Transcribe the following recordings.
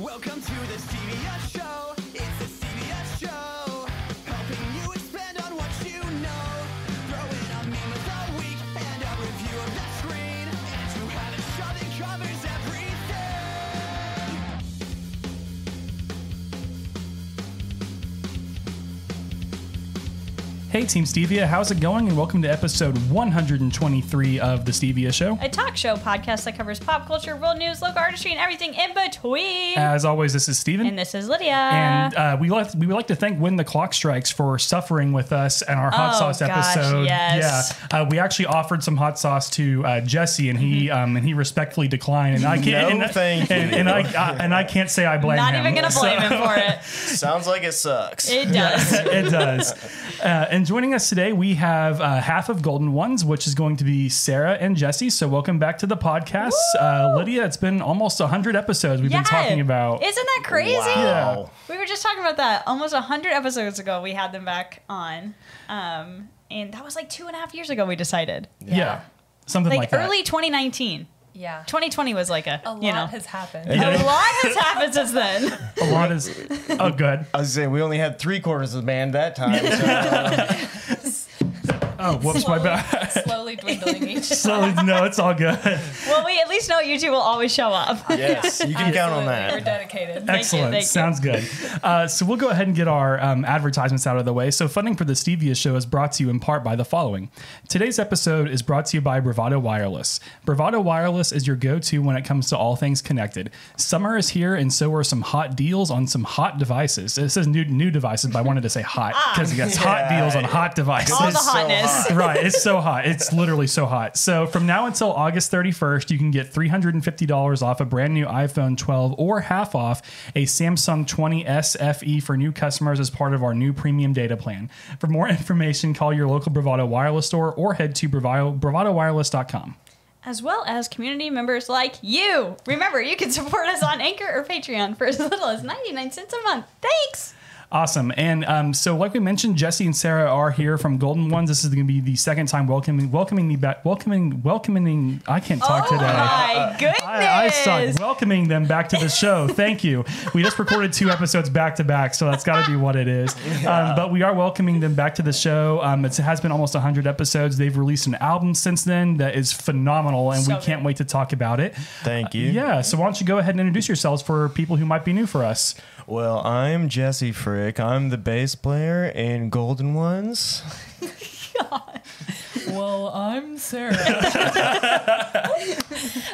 Welcome to the Stevia Show. It's the Stevia Show. Helping you expand on what you know. Throw in a meme of the week and a review of the screen. And to have a show that covers everything. Hey Team Stevia, how's it going? And welcome to episode 123 of The Stevia Show. A talk show podcast that covers pop culture, world news, local artistry, and everything in between. As always, this is Steven. And this is Lydia. And we would like to thank When the Clock Strikes for suffering with us and our hot sauce episode. Yes. Yeah, we actually offered some hot sauce to Jesse, and he respectfly declined. And I can't. And I can't say I blame him. Not even gonna blame him for it. Sounds like it sucks. It does. It does. And joining us today, we have half of Golden Ones, which is going to be Sarah and Jesse. So welcome back to the podcast. Lydia, it's been almost 100 episodes we've been talking about. Isn't that crazy? Wow. Yeah. We were just talking about that. Almost 100 episodes ago, we had them back on. And that was like 2.5 years ago we decided. Yeah. Something like that. Early 2019. Yeah. 2020 was like a lot has happened. A lot has happened since then. A lot is... Oh, good. I was saying we only had 3/4 of the band that time. Oh, whoops, my bad. Slowly dwindling each So, no, it's all good. Well, we at least know you two will always show up. Yes, you can count on We're that. dedicated. Excellent. Thank you. Sounds good. So we'll go ahead and get our advertisements out of the way. So funding for the Stevia Show is brought to you in part by the following. Today's episode is brought to you by Bravado Wireless. Bravado Wireless is your go-to when it comes to all things connected. Summer is here, and so are some hot deals on some hot devices. It says new devices, but I wanted to say hot because it gets hot deals on hot devices. All the hotness. Right, it's so hot. It's literally so hot. So from now until August 31st, you can get $350 off a brand new iPhone 12 or half off a Samsung 20S FE for new customers as part of our new premium data plan. For more information, call your local Bravado Wireless store or head to bravadowireless.com. As well as community members like you. Remember, you can support us on Anchor or Patreon for as little as 99 cents a month. Thanks! Awesome. And so like we mentioned, Jesse and Sarah are here from Golden Ones. This is going to be the second time welcoming me back. Welcoming. I can't talk today. Oh my goodness. I suck. Welcoming them back to the show. Thank you. We just recorded 2 episodes back to back, so that's got to be what it is. But we are welcoming them back to the show. It has been almost 100 episodes. They've released an album since then that is phenomenal, and we can't wait to talk about it. Thank you. Yeah. So why don't you go ahead and introduce yourselves for people who might be new for us. Well, I'm Jesse Frick. I'm the bass player in Golden Ones. Well, I'm Sarah.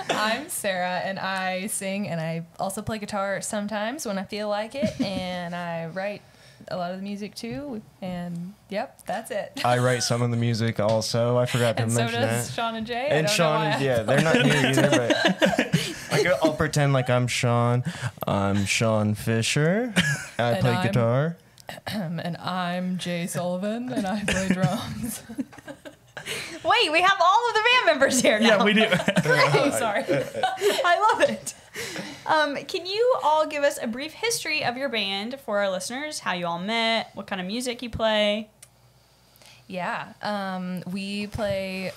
I'm Sarah, and I sing, and I also play guitar sometimes when I feel like it, and I write a lot of the music too, and yep, that's it. I write some of the music also. I forgot to And so mention does that. Sean and Jay. And Sean, yeah, they're not here either, but I'll pretend like I'm Sean. I'm Sean Fisher. I And play I'm- guitar. And I'm Jay Sullivan, and I play drums. Wait, we have all of the band members here now. Yeah, we do. I'm sorry. I love it. Can you all give us a brief history of your band for our listeners? How you all met? What kind of music you play? Yeah, we play.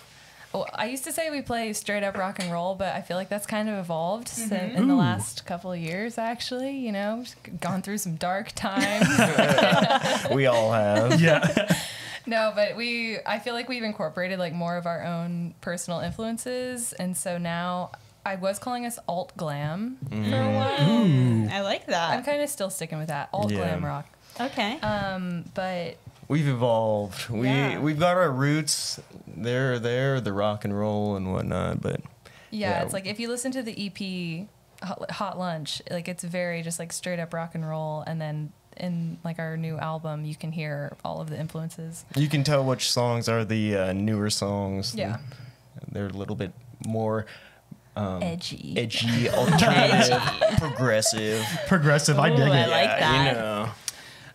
Well, I used to say we play straight up rock and roll, but I feel like that's kind of evolved in the last couple of years. Actually, you know, gone through some dark times. We all have. Yeah. No, but I feel like we've incorporated like more of our own personal influences, and so now I was calling us alt glam for a while. I like I'm that. kind of still sticking with that alt glam rock. Okay. But We've evolved. Yeah. We've got our roots. They're the rock and roll and whatnot, but yeah, it's like if you listen to the EP Hot Lunch, like it's very just like straight up rock and roll, and then in like our new album you can hear all of the influences. you can tell which songs are the newer songs. Yeah. They're a little bit more Edgy. alternative, progressive. Progressive. I dig Ooh, it. I like that. You know.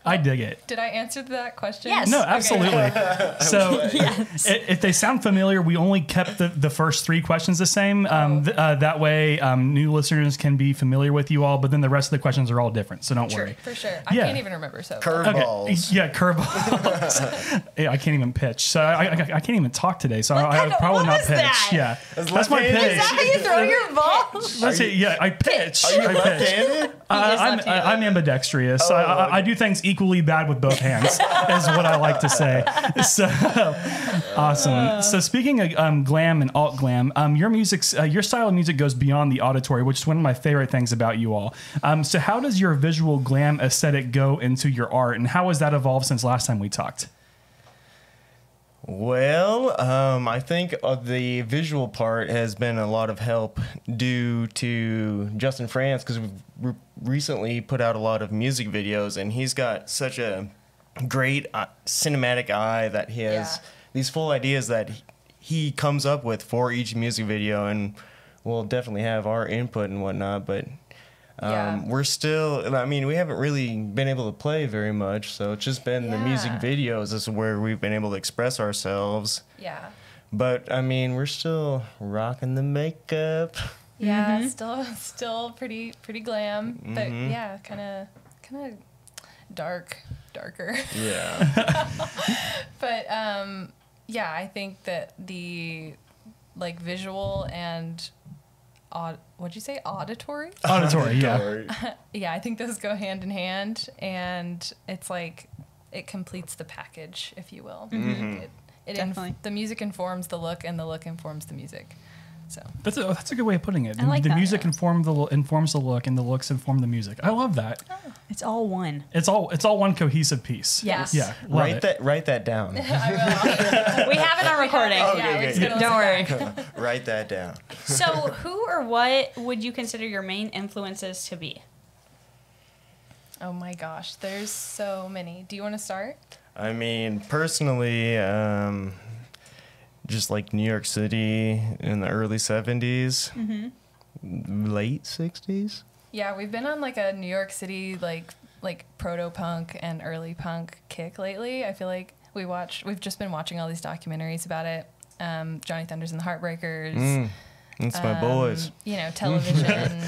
I dig it. Did I answer that question? Yes. No, Okay. absolutely. So Yes. if they sound familiar, we only kept the first 3 questions the same. That way new listeners can be familiar with you all, but then the rest of the questions are all different, so don't worry. For sure. I Yeah. can't even remember. So Curveballs. Yeah, curveballs. Yeah, I can't even pitch. So I can't even talk today, so I kind would of- probably what not is pitch. that? Yeah. That's That's my left-handed? pitch. Is that how you throw your ball? Let's see. Yeah, I pitch. Are you I pitch. left-handed? I'm ambidextrous. I do things equally bad with both hands, is what I like to say. So awesome. So speaking of glam and alt glam, your style of music goes beyond the auditory, which is one of my favorite things about you all. So how does your visual glam aesthetic go into your art, and how has that evolved since last time we talked? Well, I think the visual part has been a lot of help due to Justin France, because we've recently put out a lot of music videos, and he's got such a great cinematic eye that he has these full ideas that he comes up with for each music video, and we'll definitely have our input and whatnot, but we're still, we haven't really been able to play very much, so it's just been the music videos is where we've been able to express ourselves. Yeah. But, we're still rocking the makeup. Yeah, still pretty glam, but yeah, kind of darker. Yeah. But I think that the visual and what'd you say? Auditory? Auditory, yeah. Yeah, I think those go hand in hand, and it's it completes the package, if you will. Definitely. The music informs the look, and the look informs the music. So that's a good way of putting it. I like the that. music informs the look, and the looks inform the music. I love that. It's all one. It's all one cohesive piece. Yes. Yeah. love it. Write that down. We have it on recording. Don't worry. Write that down. So, who or what would you consider your main influences to be? oh my gosh, there's so many. Do you want to start? Personally, just like New York City in the early 70s, late 60s. Yeah, we've been on a New York City like proto-punk and early punk kick lately. I feel like we've just been watching all these documentaries about it. Johnny Thunders and the Heartbreakers. That's my boys. Television,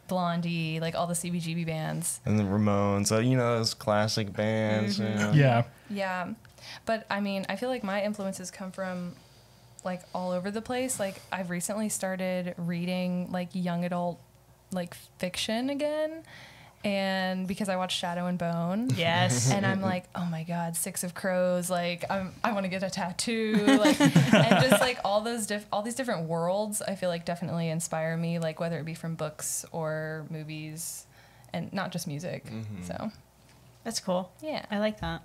Blondie, all the CBGB bands. And the Ramones, those classic bands. Yeah. Yeah. But I feel like my influences come from all over the place. I've recently started reading young adult fiction again, and because I watched Shadow and Bone. Yes. And I'm oh my god, Six of Crows, I want to get a tattoo, and just all these different worlds I feel definitely inspire me, whether it be from books or movies, and not just music. So That's cool. yeah. I like that.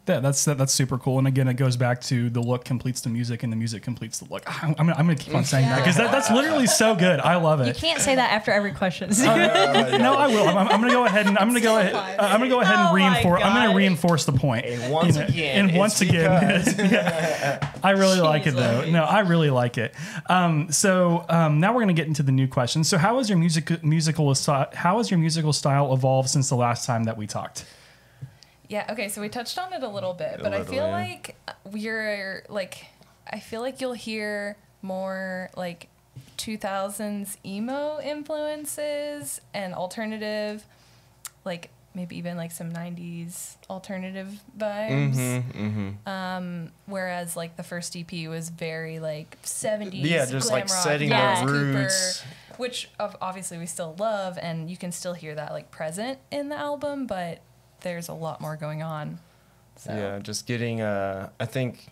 That's super cool. And again, it goes back to the look completes the music, and the music completes the look. I'm gonna keep on saying that because that's literally so good. I love it. You can't say that after every question. No, I will. I'm gonna go ahead and and reinforce. I'm gonna reinforce the point. And once again, I really like it though. No, I really like it. So now we're gonna get into the new question. So how has your musical style evolved since the last time that we talked? Yeah, okay, so we touched on it a little bit, but I feel I feel like you'll hear more 2000s emo influences and alternative, maybe even some 90s alternative vibes. Whereas the first EP was very 70s. Yeah, just glam rock, setting Alice the roots. Cooper, which obviously we still love, and you can still hear that present in the album, but there's a lot more going on. So. Yeah, just getting, I think,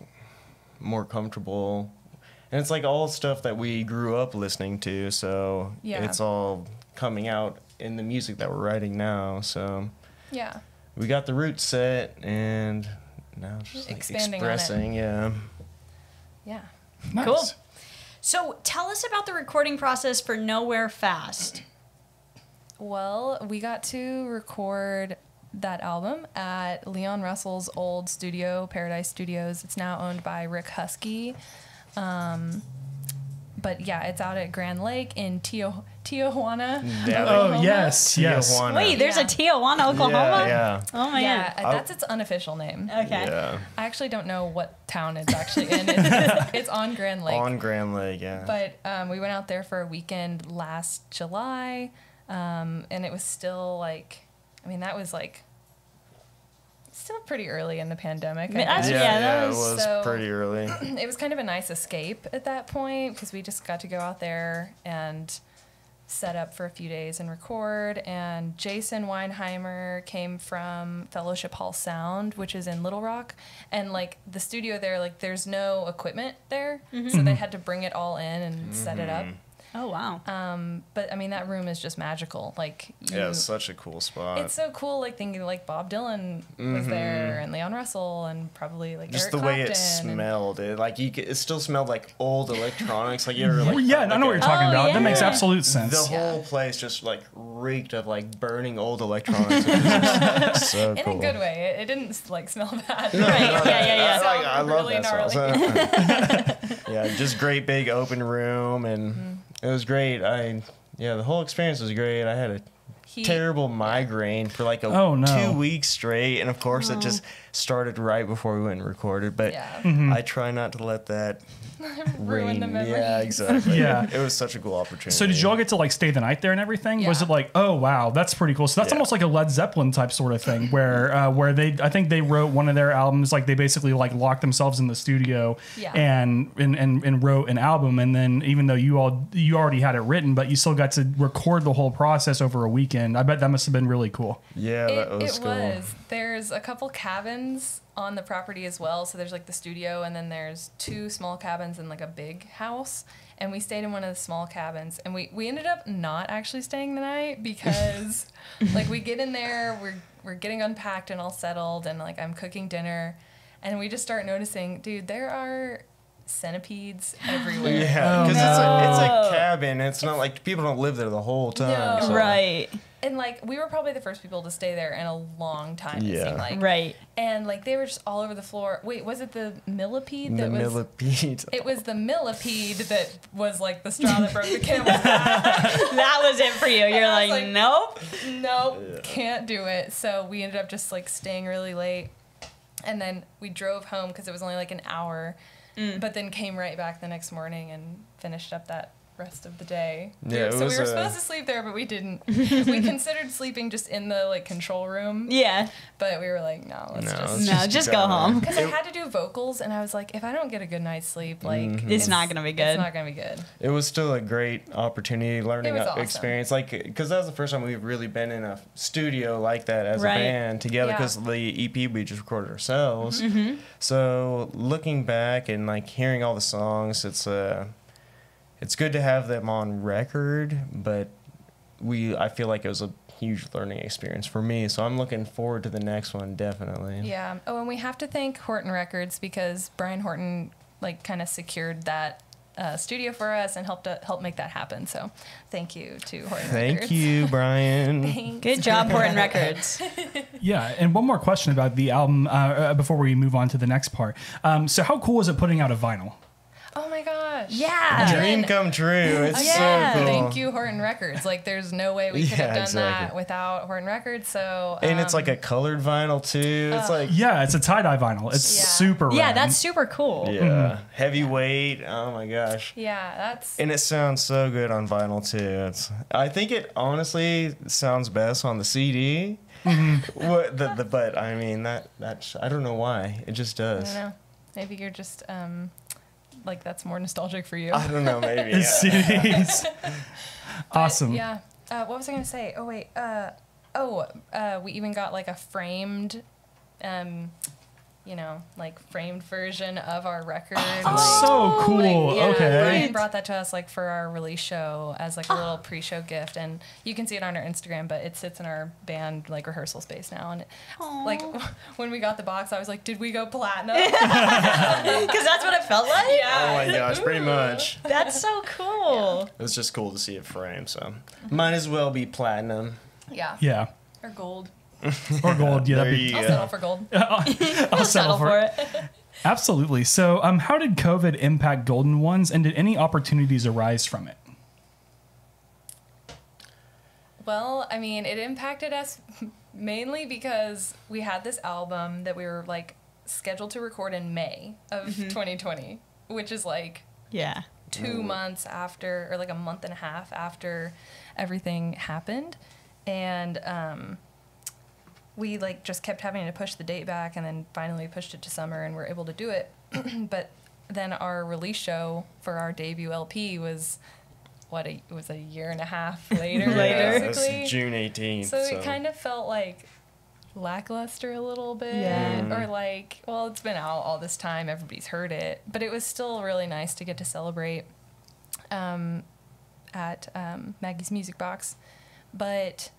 more comfortable. And it's all stuff that we grew up listening to, so it's all coming out in the music that we're writing now. So yeah, we got the roots set, and now just expanding expressing. Yeah. Nice. Cool. So tell us about the recording process for Nowhere Fast. Well, we got to record that album at Leon Russell's old studio, Paradise Studios. It's now owned by Rick Husky. But yeah, it's out at Grand Lake in Tijuana. Oh, yes. Tijuana. Wait, there's a Tijuana, Oklahoma? Yeah. Oh my Yeah, god. that's its unofficial name. Okay. Yeah. I actually don't know what town it's actually in. It's on Grand Lake. On Grand Lake, yeah. But we went out there for a weekend last July, and it was still that was still pretty early in the pandemic. I That's- guess. that it was was so- pretty early. It was kind of a nice escape at that point because we just got to go out there and set up for a few days and record. And Jason Weinheimer came from Fellowship Hall Sound, which is in Little Rock. And like the studio there, like there's no equipment there. So they had to bring it all in and set it up. Oh, wow. But I mean, that room is just magical. Like, Yeah, it's such a cool spot. it's so cool, like thinking like Bob Dylan was there and Leon Russell and probably like just Eric the way it Clapton and- smelled. It still smelled like old electronics. Like you ever like Yeah, I know what you're talking Oh, about. That makes yeah. absolute sense. the whole place just like reeked of like burning old electronics. It was just so in cool. a good way. It didn't like smell bad. Right. Yeah. I love Really that smell. Yeah, just great big open room, and it was great. The whole experience was great. I had a terrible migraine for like Oh, no. 2 weeks straight, and of course it just started right before we went and recorded. But Yeah. I try not to let that Ruin the memory. Yeah, exactly. Yeah. It was such a cool opportunity. So did you all get to like stay the night there and everything? Was Yeah. it like, oh wow, that's pretty cool? So that's Yeah. almost like a Led Zeppelin type sort of thing, where I think they wrote one of their albums, like they basically like locked themselves in the studio Yeah. and wrote an album, and then even though you already had it written, but you still got to record the whole process over a weekend. I bet that must have been really cool. Yeah, that was It cool. was. There's a couple cabins on the property as well. So there's like the studio, and then there's 2 small cabins and like a big house. And we stayed in one of the small cabins, and we ended up not actually staying the night because like we get in there, we're getting unpacked and all settled, and like I'm cooking dinner, and we just start noticing, dude, there are centipedes everywhere. Yeah, Oh, because no. it's a cabin. It's not like people don't live there the whole time. No. so- Right. And like we were probably the first people to stay there in a long time. It Yeah. seemed like. Right. And like they were just all over the floor. Wait, was it the millipede The that was? millipede. It was the millipede that was like the straw that broke the camel's back. That was it for you. You're I was like, like, nope. Nope, can't do it. So we ended up just like staying really late, and then we drove home because it was only like an hour, but then came right back the next morning and finished up that rest of the day. Yeah, it so was we were a- supposed to sleep there, but we didn't. We considered sleeping just in the like control room, Yeah. but we were like, no, let's No, just. let's No, keep just go going. home. Because I had to do vocals, and I was like, if I don't get a good night's sleep, like It's not gonna be good. It's not gonna be good. It was still a great opportunity, learning It was awesome. experience. Like, because that was the first time we've really been in a studio like that as Right. a band together. Yeah. Because the EP we just recorded ourselves. Mm-hmm. So looking back and like hearing all the songs, it's good to have them on record. But I feel like it was a huge learning experience for me. So I'm looking forward to the next one, definitely. Yeah. Oh, and we have to thank Horton Records because Brian Horton like kind of secured that studio for us and helped make that happen. So thank you to Horton Thank Records. you, Brian. Thanks. Good job, Horton Records. Yeah, and one more question about the album before we move on to the next part. So how cool is it putting out a vinyl? Oh my gosh. Yeah. Dream come true. It's Yeah. so cool. Thank you, Horton Records. Like, there's no way we could have Yeah, done exactly. that without Horton Records. So, And it's like a colored vinyl too. It's like Yeah, it's a tie-dye vinyl. It's Yeah. super rad. Yeah, that's super cool. yeah, heavyweight. Oh my gosh. yeah, that's And it sounds so good on vinyl too. I think it honestly sounds best on the CD. But I mean that I don't know why. It just I does. don't know. Maybe you're just like that's more nostalgic for you. I don't know. Maybe. It's Yeah. CDs. Awesome. Yeah. What was I gonna say? Oh wait. We even got like a framed, like framed version of our record. That's so cool. Yeah, Okay. Brian brought that to us like for our release show as like a little pre-show gift, and you can see it on our Instagram. But it sits in our band like rehearsal space now, and it, like when we got the box, I was like, "Did we go platinum?" Because that's what it felt like? Oh my gosh, pretty much. That's so cool. It was just cool to see it framed. So might as well be platinum. Yeah. Yeah. Or gold. Or gold. Yeah, There that'd be, you I'll go. settle for gold. I'll settle for it. it. Absolutely. So, how did COVID impact Golden Ones, and did any opportunities arise from it? Well, I mean, it impacted us mainly because we had this album that we were like scheduled to record in May of 2020, which is like Yeah. 2 months after, or like a month and a half after everything happened. And we like just kept having to push the date back, and then finally pushed it to summer and we're able to do it. But then our release show for our debut LP was it was a year and a half later, Yeah, basically. it was June 18th. So it kind of felt like lackluster a little bit. Yeah. Or like, well, it's been out all this time. Everybody's heard it. But it was still really nice to get to celebrate at Maggie's Music Box. But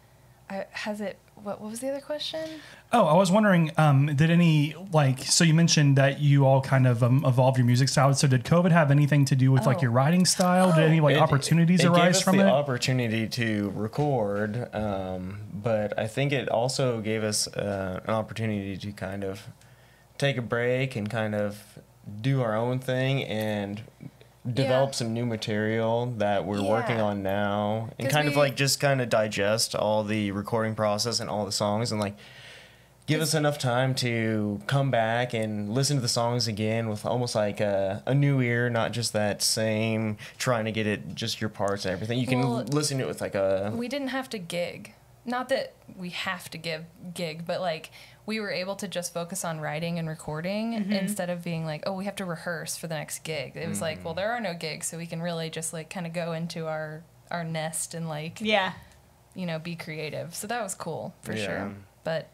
what was the other question? Oh, I was wondering, did any, like, so you mentioned that you all kind of evolved your music style. So did COVID have anything to do with like your writing style? Did any like opportunities arise from it? It gave us it? the opportunity to record, but I think it also gave us an opportunity to kind of take a break and kind of do our own thing and develop some new material that we're working on now, and kind of like just kind of digest all the recording process and all the songs, and like give us enough time to come back and listen to the songs again with almost like a new ear, not just that same trying to get it just your parts and everything. You can listen to it with like we didn't have to gig. Not that we have to gig, but like we were able to just focus on writing and recording instead of being like, oh, we have to rehearse for the next gig. It was like, well, there are no gigs, so we can really just like kind of go into our nest and like, be creative. So that was cool for sure. But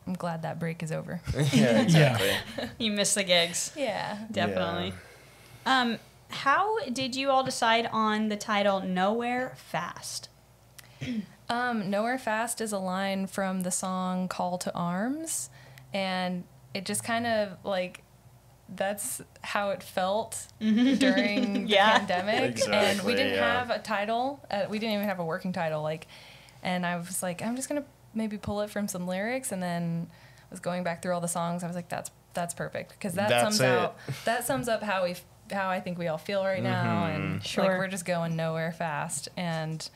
I'm glad that break is over. Yeah, exactly. You miss the gigs. Yeah. Definitely. How did you all decide on the title Nowhere Fast? Nowhere Fast is a line from the song Call to Arms, and it just kind of like that's how it felt during the pandemic. Exactly, and we didn't have a title. We didn't even have a working title. Like, and I was like, I'm just gonna maybe pull it from some lyrics, and then I was going back through all the songs. I was like, that's perfect, because that sums up how I think we all feel right now, and like we're just going nowhere fast. And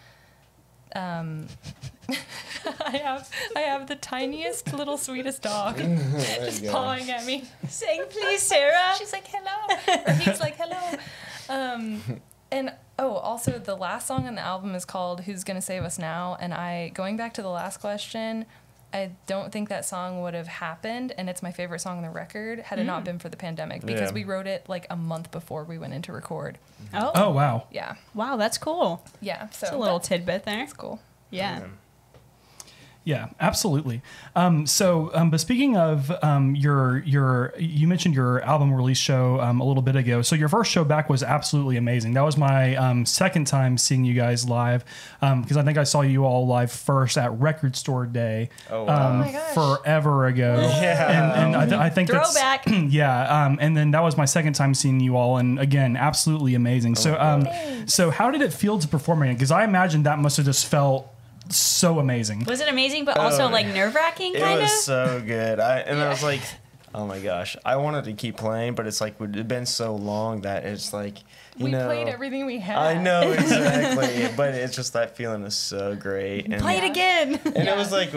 I have the tiniest little sweetest dog just pawing at me, saying, "Please, Sarah." She's like, "Hello," or he's like, "Hello." And also the last song on the album is called "Who's Gonna Save Us Now?" And going back to the last question, I don't think that song would have happened, and it's my favorite song on the record, had it not been for the pandemic, because we wrote it like a month before we went into record. Oh wow. Yeah. Wow, that's cool. Yeah. So it's a little tidbit there. That's cool. Yeah. Yeah, absolutely. But speaking of you mentioned your album release show a little bit ago. So your first show back was absolutely amazing. That was my second time seeing you guys live, because I think I saw you all live first at Record Store Day oh my gosh. forever ago. Yeah. And I think throwback. And then that was my second time seeing you all, and again, absolutely amazing. So how did it feel to perform again? Because I imagine that must have just felt so amazing. Was it amazing, but also like nerve-wracking kind of? It was so good. I was like, oh my gosh, I wanted to keep playing, but it's like it had been so long that it's like, we played everything we had. I know, exactly. But it's just that feeling is so great. And play it again. And it was like,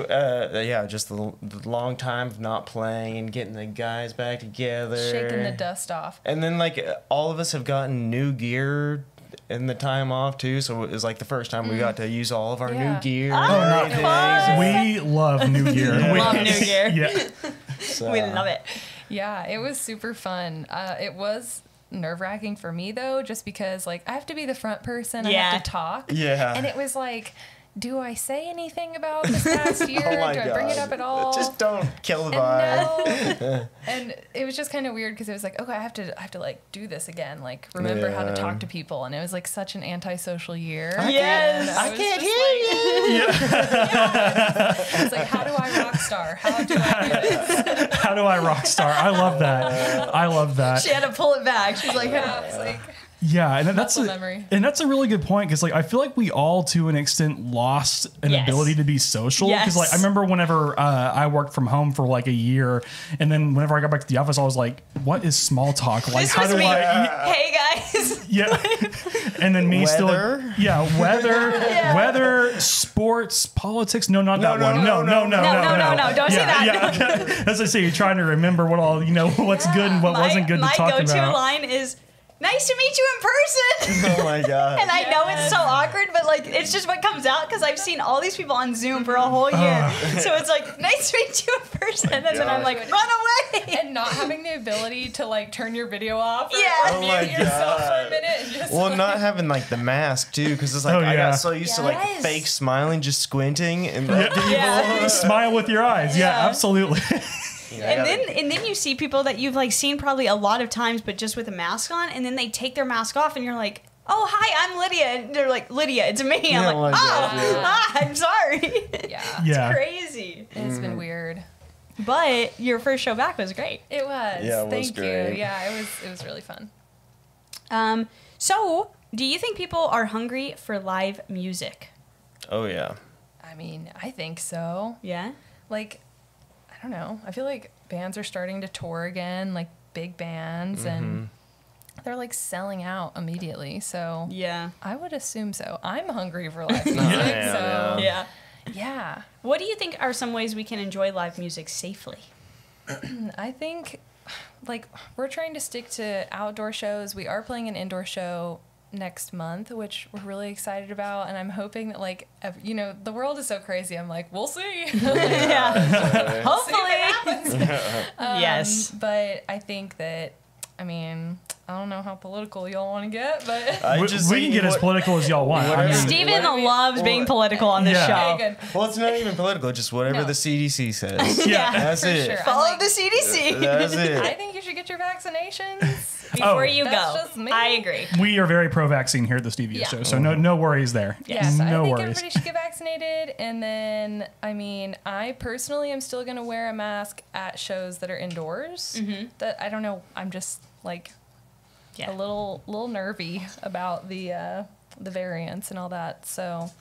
just the long time of not playing and getting the guys back together. Shaking the dust off. And then like all of us have gotten new gear in the time off too, so it was like the first time we got to use all of our new gear. We love new gear. We love new gear. Yeah. So, we love it. Yeah, it was super fun. It was nerve-wracking for me though, just because like I have to be the front person. I have to talk. Yeah. And it was like, do I say anything about this past year? Do I bring it up at all? Just don't kill the vibe. No. And it was just kind of weird because it was like, okay, I have to like do this again, like remember how to talk to people, and it was like such an antisocial year. Yes, I can't hear you. It's like, how do I rock star? How do I do this? How do I rock star? I love that. I love that. She had to pull it back. She's like, Yeah, and that's memory. And that's a really good point, because like I feel like we all to an extent lost an ability to be social, because like I remember whenever I worked from home for like a year, and then whenever I got back to the office, I was like, what is small talk? Like, this how was do me. I Hey guys. Yeah. And then me Weather? weather, sports, politics. No, not that one. No. Don't say that. Yeah. As I say, you're trying to remember what all, what's good and what wasn't good to talk about. My go-to line is, nice to meet you in person. Oh my god. And I know it's so awkward, but like it's just what comes out because I've seen all these people on Zoom for a whole year. So it's like nice to meet you in person, and then I'm like, run away. And not having the ability to like turn your video off or, Yeah. or Oh mute my yourself for God. a minute and just Well, not having like the mask too, because it's like Oh, I yeah. got so used to like Yes. fake smiling, just squinting, and like, Yeah. Smile with your eyes. Yeah, Yeah. absolutely. And then you see people that you've like seen probably a lot of times, but just with a mask on, and then they take their mask off, and you're like, "Oh, hi, I'm Lydia," and they're like, "Lydia, it's me." I'm Yeah, like, like "Oh, that, ah, I'm sorry." yeah. Yeah. Crazy. It's been weird. But your first show back was great. It was. Yeah, it was Thank great. you. Yeah, it was really fun. So, do you think people are hungry for live music? oh yeah. I mean, I think so. Yeah. Like, I don't know. I feel like bands are starting to tour again, like big bands, and they're like selling out immediately. So Yeah. I would assume so. I'm hungry for live music, Yeah, so Yeah. yeah. What do you think are some ways we can enjoy live music safely? I think like we're trying to stick to outdoor shows. We are playing an indoor show next month, which we're really excited about, and I'm hoping that like the world is so crazy. I'm like, we'll see. Yeah. Hopefully. Yes. But I think that, I mean, I don't know how political y'all want to get, but I we just we think can get as what- political as y'all want. I whatever- mean, Steven What- loves being what- political on this Yeah. show. okay, good. Well, it's not even political. Just whatever No. the CDC says. Yeah. That's For it. sure. Follow I'm like, the CDC. That's I it. think you should get your vaccinations. Before Oh. you That's go. just me. I agree. we are very pro-vaccine here at the Stevia Yeah. Show, so no worries there. Yes, I no think worries. everybody should get vaccinated. And then, I mean, I personally am still going to wear a mask at shows that are indoors. That I don't know. I'm just like Yeah. a little nervy about the variants and all that. So,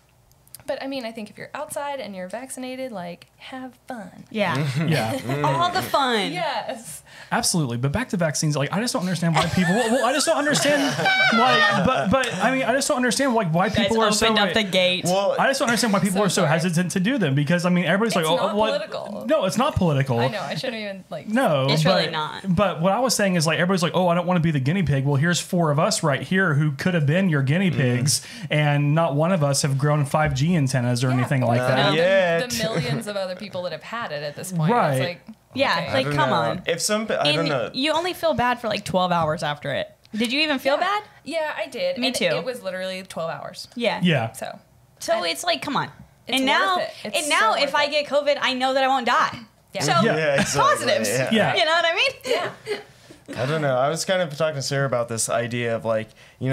but I mean, I think if you're outside and you're vaccinated, like have fun. Yeah. Yeah, All the fun. Yes. absolutely. But back to vaccines, like I just don't understand why people. Well, I just don't understand. But I mean, I just don't understand like why You guys people are so. opened up the gate. Well, I just don't understand why people So are so sorry. hesitant to do them because I mean everybody's It's like, not oh, what? political. No, it's not political. I know. I shouldn't even like. No, It's but, really not. But what I was saying is like everybody's like, oh, I don't want to be the guinea pig. Well, here's 4 of us right here who could have been your guinea pigs, and not one of us have grown 5G antennas or anything like that. Not yet. The millions of other people that have had it at this point. Right. It's like, Yeah, okay. like I don't come know. on. If some, I don't And know. you only feel bad for like 12 hours after it. Did you even feel bad? Yeah, I did. Me And too. It was literally 12 hours. Yeah. Yeah. So, So it's like, come on. It's and now, worth it. It's and now, so if worth I it. get COVID, I know that I won't die. yeah. So Yeah, exactly, positives. yeah. You know what I mean? Yeah. I don't know. I was kind of talking to Sarah about this idea of like,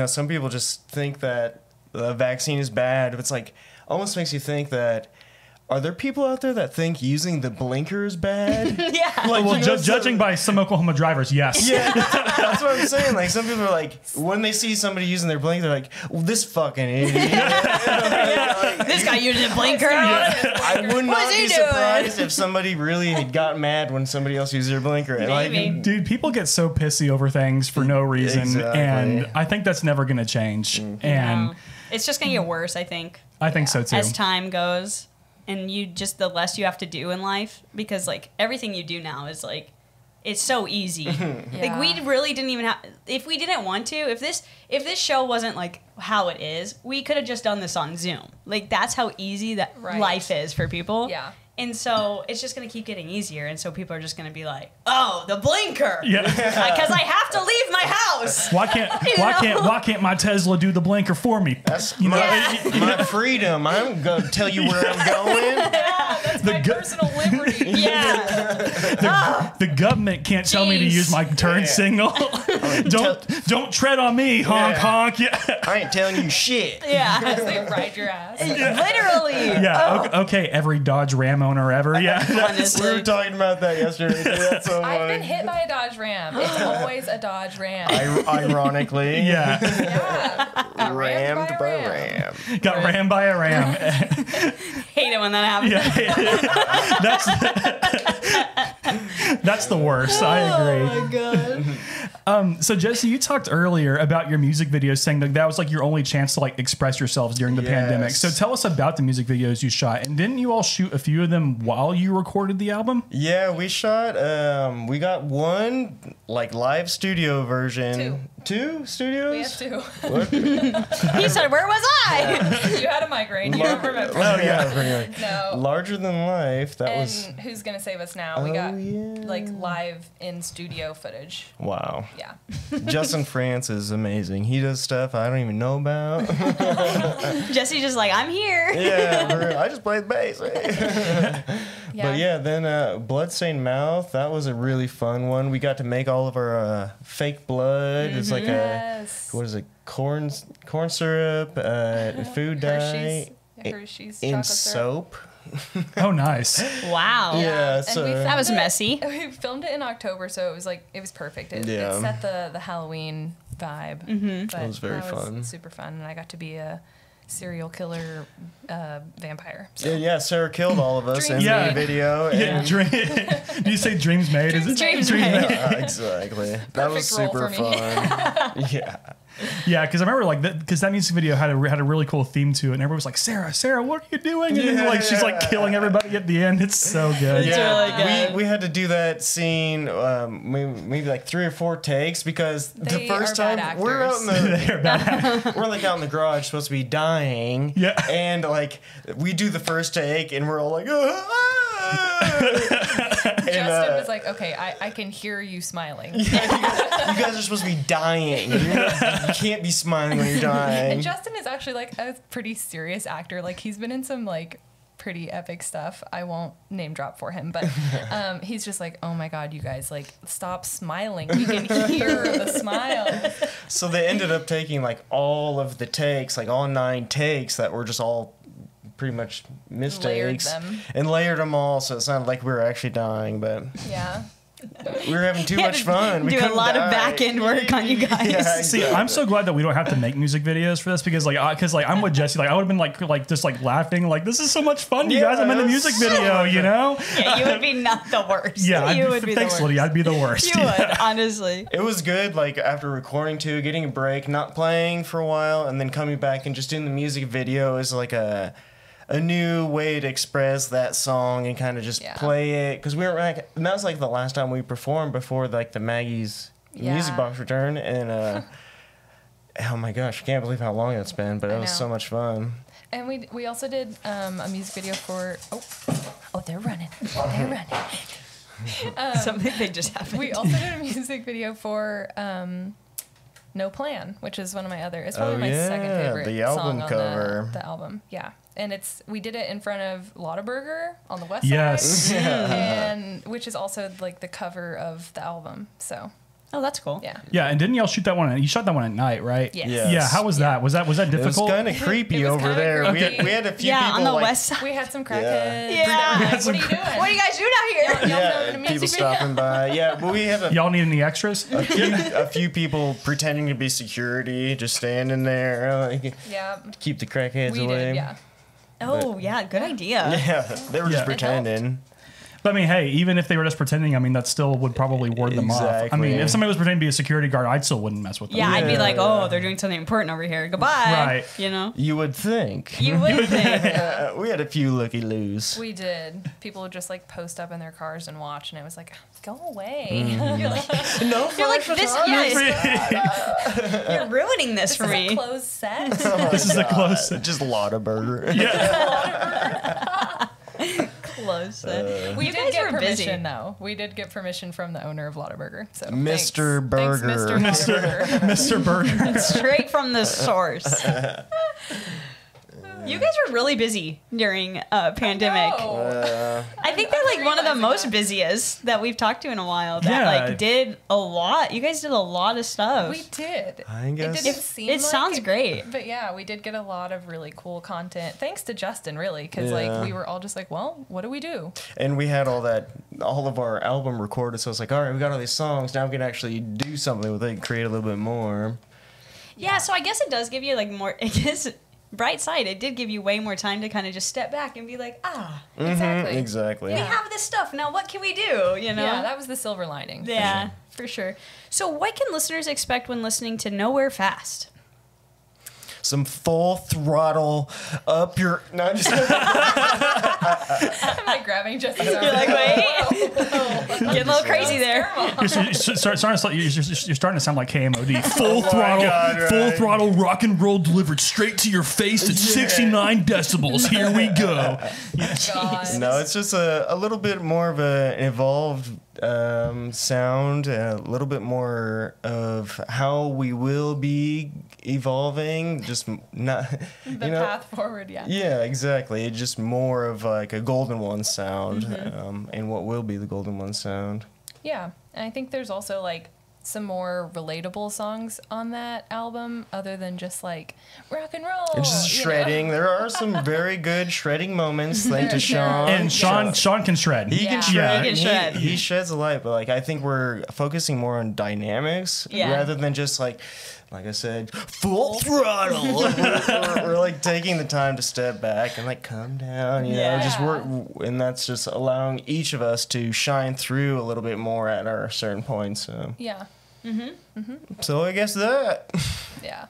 some people just think that the vaccine is bad. It's like almost makes you think that are there people out there that think using the blinker is bad? Yeah. Like, Well, you know, judging by some Oklahoma drivers, yes. Yeah, that's what I'm saying. Like some people are like, when they see somebody using their blinker, they're like, well, "This fucking idiot." This guy used a blinker. I would not What's he be doing? surprised if somebody really had got mad when somebody else used their blinker. And, Maybe. Like, Dude, people get so pissy over things for no reason, Exactly. and I think that's never going to change. And No. It's just going to get worse, I think, I think so too. as time goes. And you just, the less you have to do in life, because like everything you do now is like, it's so easy. Like we really didn't even have, if we didn't want to, if this show wasn't like how it is, we could have just done this on Zoom. Like that's how easy that Right. life is for people. Yeah. And so it's just going to keep getting easier. And so people are just going to be like, oh, the blinker. Yeah. Because I have to leave my house. Why can't my Tesla do the blinker for me? that's Yeah. my freedom. I'm gonna tell you where I'm going. That's my gu- personal liberty. Yeah. The government can't tell me to Jeez. use my turn signal. don't tread on me, honk Yeah. honk. Yeah. I ain't telling you shit. Yeah. As they ride your ass. Literally. Yeah. Okay. Every Dodge Ram owner ever. Yeah. We Honestly. were talking about that yesterday. Too. That's so I've been funny. hit by a Dodge Ram. It's always a Dodge Ram. Ironically, Yeah. Yeah. rammed by a ram. ram. Got rammed by a ram. Hate it when that happens. Yeah. That's the worst. I agree. Oh my god. So Jesse, you talked earlier about your music videos, saying that was like your only chance to like express yourselves during the pandemic. Yes. So tell us about the music videos you shot, and didn't you all shoot a few of them while you recorded the album? Yeah, we shot. We got one like live studio version. 2 studios? We have 2. What? He said, "Where was I?" You had a migraine. You don't remember. Oh yeah, pretty much. No. Larger Than Life. That And was Who's Gonna Save Us Now? We Oh, got yeah. like live in studio footage. wow. Yeah. Justin France is amazing. He does stuff I don't even know about. Jesse's just like, "I'm here." Yeah, I just played bass. Yeah. But yeah, then Bloodstained Mouth, that was a really fun one. We got to make all of our fake blood. It's like Yes. what is it? Corn syrup, food dye, Hershey's in chocolate syrup. soap. Oh, nice. Wow. Yeah, and so we That was filmed it- messy. We filmed it in October, so it was perfect. It Yeah. set the Halloween vibe. But It was very fun. Super fun, and I got to be a serial killer vampire. So. yeah, Sarah killed all of us in Dreams made. the video. Yeah, and- do you say dreams made? Is it Dreams made. exactly. That was Perfect super role for me. fun. Yeah. Yeah, because I remember like because that music video had a really cool theme to it, and everybody was like, "Sarah, what are you doing?" And then like she's like killing everybody at the end. It's so good. really good. We had to do that scene maybe like 3 or 4 takes because the They first are bad time we're out in actors. the They're bad. we're like out in the garage supposed to be dying. Yeah. And like we do the first take and we're all like Justin was like, "Okay, I can hear you smiling." you guys are supposed to be dying. You can't be smiling when you're dying. And Justin is actually like a pretty serious actor. Like he's been in some like pretty epic stuff. I won't name drop for him, but he's just like, "Oh my God, you guys, like stop smiling. We can hear the smile." So they ended up taking like all of the takes, like all 9 takes that were just all pretty much mistakes, them. and layered them all, so it sounded like we were actually dying, but Yeah. we were having too He had much to fun. We do a couldn't lot of die. back end work on you guys. Yeah, See, exactly. I'm so glad that we don't have to make music videos for this because I'm with Jesse. Like I would have been like just like laughing like this is so much fun, you Yeah, guys. I'm in a it was music so video, you know? Yeah, you would be not the worst. Yeah, you would be thanks, the worst. Lydia. I'd be the worst. You would, honestly. It was good, like after recording too, getting a break, not playing for a while, and then coming back and just doing the music video is like a new way to express that song and kind of just Yeah. play it, because we were like, and that was like the last time we performed before like the Maggie's music Yeah. box return, and oh my gosh, I can't believe how long it's been, but it I was know. so much fun. And we also did a music video for they're running. They're running. Something big just happened. We also did a music video for No Plan, which is one of my other. It's probably Oh, my second yeah, favorite the album song on cover. the album. Yeah, and we did it in front of Lottaburger on the west Yes. side, and which is also like the cover of the album. So Oh, that's cool. yeah, Yeah, and didn't y'all shoot that one? You shot that one at night, right? Yes. Yes. Yeah. How was that? Was that It was difficult? kind of creepy It was over kinda there. creepy. We had a few Yeah, people on the like, west side. we had some crackheads. Yeah. Like, what are you doing? What are you guys doing out here? Y'all yeah, filming a people music video? stopping by. Yeah, but we had Y'all need any extras? a few people pretending to be security, just standing there, like, Yeah, keep the crackheads we away. did. Yeah. Oh, yeah, good idea. Yeah, they were Yeah. just It pretending. But I mean, hey, even if they were just pretending, I mean, that still would probably ward them off. I Exactly. mean, if somebody was pretending to be a security guard, I still wouldn't mess with them. Yeah, I'd be like, Yeah. oh, they're doing something important over here. Goodbye. Right. You know? You would think. You would think. We had a few looky-loos. We did. People would just like post up in their cars and watch, and it was like, go away. Mm. No, You're like, this, you're ruining this for This is a me. closed set. This is a close. just Lottaburger. Close. We You did guys get were busy. permission though. We did get permission from the owner of Lottaburger. So Mr. thanks, Burger. Mr. Lottaburger. Mr. Burger. Straight from the source. You guys were really busy during pandemic. No. I think they're like one of the most busiest that we've talked to in a while. That Yeah. like did a lot. You guys did a lot of stuff. We did. I It guess. didn't seem it sounds like great. But yeah, we did get a lot of really cool content. Thanks to Justin, really, because Yeah. like we were all just like, well, what do we do? And we had all of our album recorded, so it's like, all right, we got all these songs. Now we can actually do something with it and create a little bit more. Yeah, so I guess it does give you like more. I guess bright side, it did give you way more time to kind of just step back and be like, Exactly. Exactly. we have this stuff now. What can we do? You know? Yeah, that was the silver lining. Yeah, for sure. So, what can listeners expect when listening to Nowhere Fast? some full throttle up your. No, I'm just. I'm like grabbing Jesse's arm. You're like, wait, getting a little crazy there. You're starting to sound like KMOD. Full my throttle, God, full right. throttle rock and roll delivered straight to your face at 69 decibels. Here we go. God. No, it's just a little bit more of an evolved sound, a little bit more of how we will be evolving. Just not The path forward, yeah. Yeah, exactly. It's just more of like a Golden One sound, and what will be the Golden One sound. Yeah, and I think there's also like some more relatable songs on that album other than just like rock and roll. It's just you know? shredding. There are some very good shredding moments. Thanks to Sean. And Sean can shred. He Yeah. can shred. He can shred. He sheds a light, but like I think we're focusing more on dynamics rather than just like I said, full throttle. we're like taking the time to step back and like calm down, you know, just work, and that's just allowing each of us to shine through a little bit more at our certain points. So. Yeah. So I guess that. Yeah.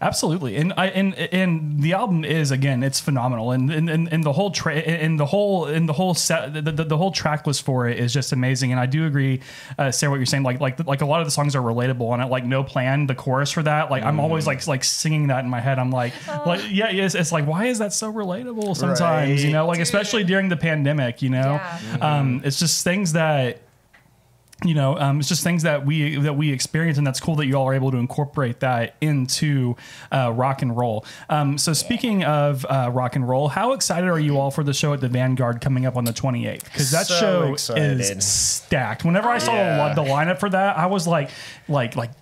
Absolutely, and the album is, again, it's phenomenal, and the whole the whole track list for it is just amazing, and I do agree, Sarah, what you're saying, like a lot of the songs are relatable, and like No Plan, the chorus for that, like I'm always like singing that in my head. I'm like it's like, why is that so relatable sometimes, Right. you know, like especially during the pandemic, you know, it's just things that. You know, it's just things that we experience, and that's cool that you all are able to incorporate that into rock and roll. So speaking of rock and roll, how excited are you all for the show at the Vanguard coming up on the 28th? Because that So show excited. is stacked. Whenever I saw the lineup for that, I was like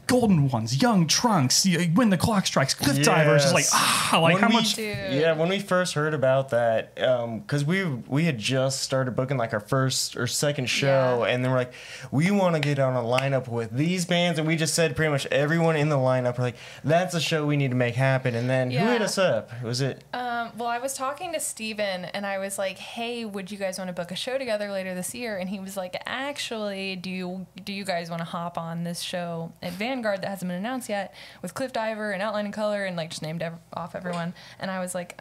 Golden Ones, Young Trunks, When the Clock Strikes, Cliff Divers, just like like When how we- much. Dude. Yeah, when we first heard about that, because we had just started booking like our first or second show, and then we're like, we want to get on a lineup with these bands, and we just said pretty much everyone in the lineup, we're like, that's a show we need to make happen. And then who hit us up? Was it? Well, I was talking to Steven, and I was like, hey, would you guys want to book a show together later this year? And he was like, actually, do you guys want to hop on this show at Vanguard that hasn't been announced yet with Cliff Diver and Outline and Color, and like just named off everyone? And I was like,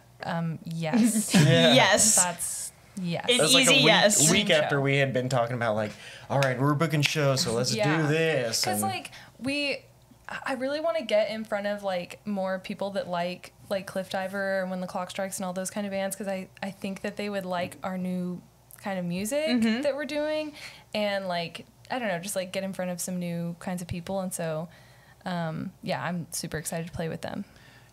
yes. Yes. That's yes. An That's like easy a week, yes. week after we had been talking about like, all right, we're booking shows, so let's do this. Because And- like I really want to get in front of like more people that like Cliff Diver and When the Clock Strikes and all those kind of bands, because I think that they would like our new kind of music that we're doing, and like I don't know, just like get in front of some new kinds of people, and so I'm super excited to play with them.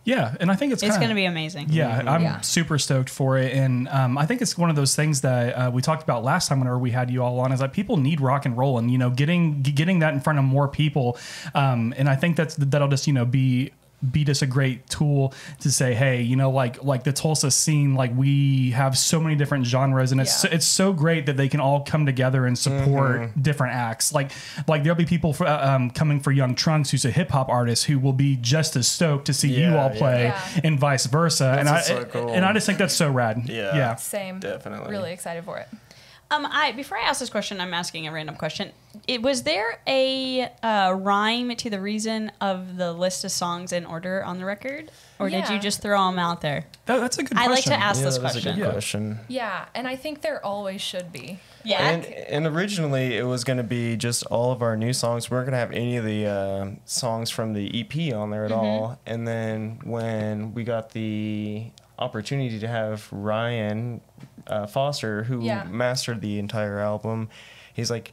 Yeah, and I think it's going to be amazing. Yeah, I'm super stoked for it, and I think it's one of those things that we talked about last time whenever we had you all on, is that people need rock and roll, and you know, getting that in front of more people, and I think that'll just be just a great tool to say, hey, you know, like the Tulsa scene, like we have so many different genres, and it's so great that they can all come together and support different acts. Like there'll be people coming for Young Trunks, who's a hip hop artist, who will be just as stoked to see you all play, and vice versa. That's so cool. And I just think that's so rad. Yeah. Same. Definitely. Really excited for it. Before I ask this question, I'm asking a random question. Was there a rhyme to the reason of the list of songs in order on the record? Or did you just throw them out there? That's a good I question. like to ask this that's question. a good question. Yeah, and I think there always should be. Yeah. And originally it was going to be just all of our new songs. We weren't going to have any of the songs from the EP on there at all. And then when we got the opportunity to have Ryan Foster, who mastered the entire album, he's like,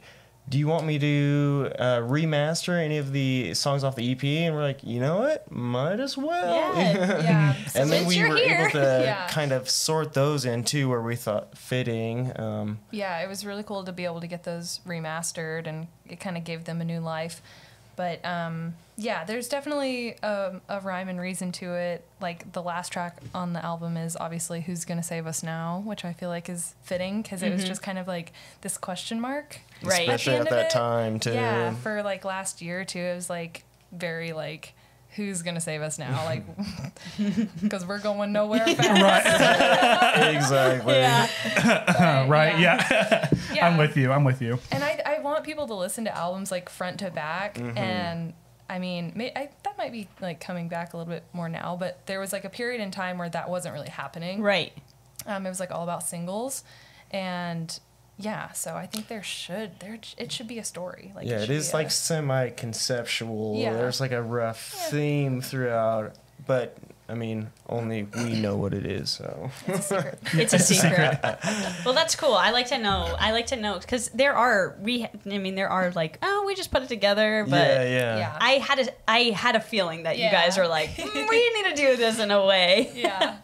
do you want me to remaster any of the songs off the EP? And we're like, you know what? Might as well. Yeah. And then Since we you're were here. able to Yeah. kind of sort those in too, where we thought fitting. Yeah, it was really cool to be able to get those remastered, and it kind of gave them a new life. But there's definitely a rhyme and reason to it. Like the last track on the album is obviously Who's Gonna Save Us Now, which I feel like is fitting because it was just kind of like this question mark. Right. Especially At at the end that of it, time too. Yeah, for like last year or two, it was like very like, who's gonna save us now? Like, because we're going nowhere fast. Exactly. Right? Yeah. Yeah. I'm with you. And I want people to listen to albums like front to back, and I mean, that might be like coming back a little bit more now, but there was like a period in time where that wasn't really happening. Right. It was like all about singles, and yeah, so I think it should be a story. Like Yeah, it should is be like semi-conceptual. Yeah. There's like a rough theme throughout, but I mean, only we know what it is. So it's a secret. It's a secret. Well, that's cool. I like to know because there are like, oh, we just put it together, but Yeah. I had a feeling that you Yeah. guys are like, we need to do this in a way. Yeah.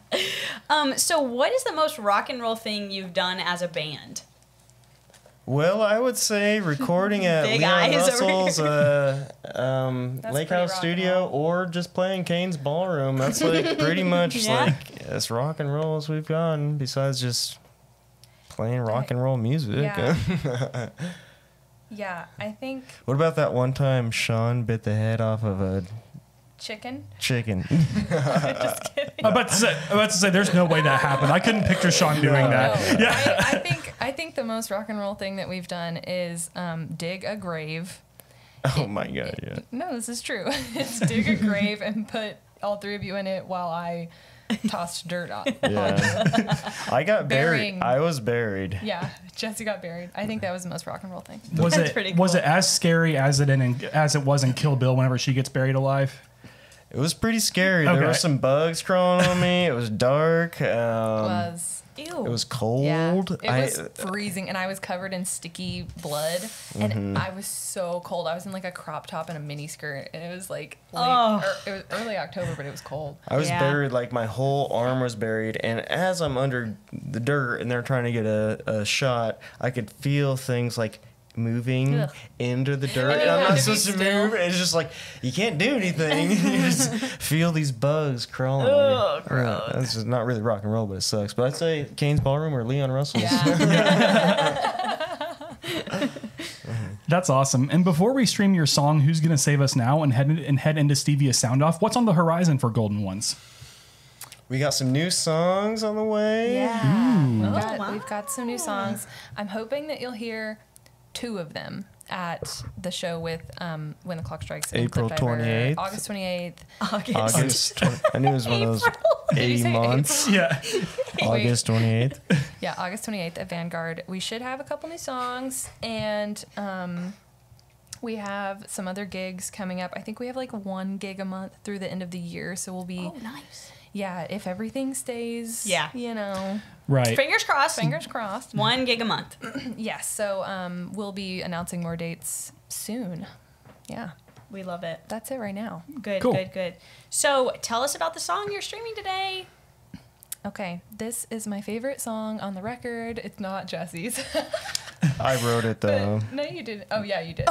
So what is the most rock and roll thing you've done as a band? Well, I would say recording at Big Leon eyes over Russell's Lake pretty House rock Studio, and or just playing Kane's Ballroom. That's like pretty much Yeah. like as rock and roll as we've gone, besides just playing rock and roll music. Yeah. Yeah, I think What about that one time Sean bit the head off of a chicken. chicken? Just kidding. I'm about to say, there's no way that happened. I couldn't picture Sean doing that. No. Yeah. I think the most rock and roll thing that we've done is dig a grave. Oh my god, yeah. No, this is true. It's dig a grave and put all three of you in it while I tossed dirt on. Yeah. I got Burying. buried. I was buried. Yeah, Jesse got buried. I think that was the most rock and roll thing. Was That's it pretty was cool. it as scary as it was in Kill Bill whenever she gets buried alive? It was pretty scary. Okay. There were some bugs crawling on me. It was dark. Ew. It was cold. Yeah, it was freezing, and I was covered in sticky blood, and I was so cold. I was in like a crop top and a mini skirt, and it was like it was early October, but it was cold. I was Yeah. buried, like my whole arm was buried, and as I'm under the dirt and they're trying to get a shot, I could feel things like moving Ugh. into the dirt, And and you I'm had not to be supposed to still. move. It's just like you can't do anything. You just feel these bugs crawling. Ugh, Yeah, that's just not really rock and roll, but it sucks. But I'd say Kane's Ballroom or Leon Russell's. Yeah. That's awesome. And before we stream your song "Who's Gonna Save Us Now" and head into Stevia Sound Off, what's on the horizon for Golden Ones? We got some new songs on the way. Yeah, we've got some new songs. I'm hoping that you'll hear 2 of them at the show with When the Clock Strikes in April Cliff Diver, 28th. August 28th. August. I knew it was one of those Did you 80 say months. Yeah. August 28th. Yeah, August 28th at Vanguard. We should have a couple new songs, and we have some other gigs coming up. I think we have like 1 gig a month through the end of the year, so we'll be, Nice. yeah, if everything stays, Yeah. you know, Right. Fingers crossed. fingers crossed. 1 gig a month. Yes, so we'll be announcing more dates soon. Yeah, We love it. that's it right now. Good, Cool. good. So tell us about the song you're streaming today. Okay, this is my favorite song on the record. It's not Jesse's. I wrote it though. No, you didn't. Oh, yeah, you did.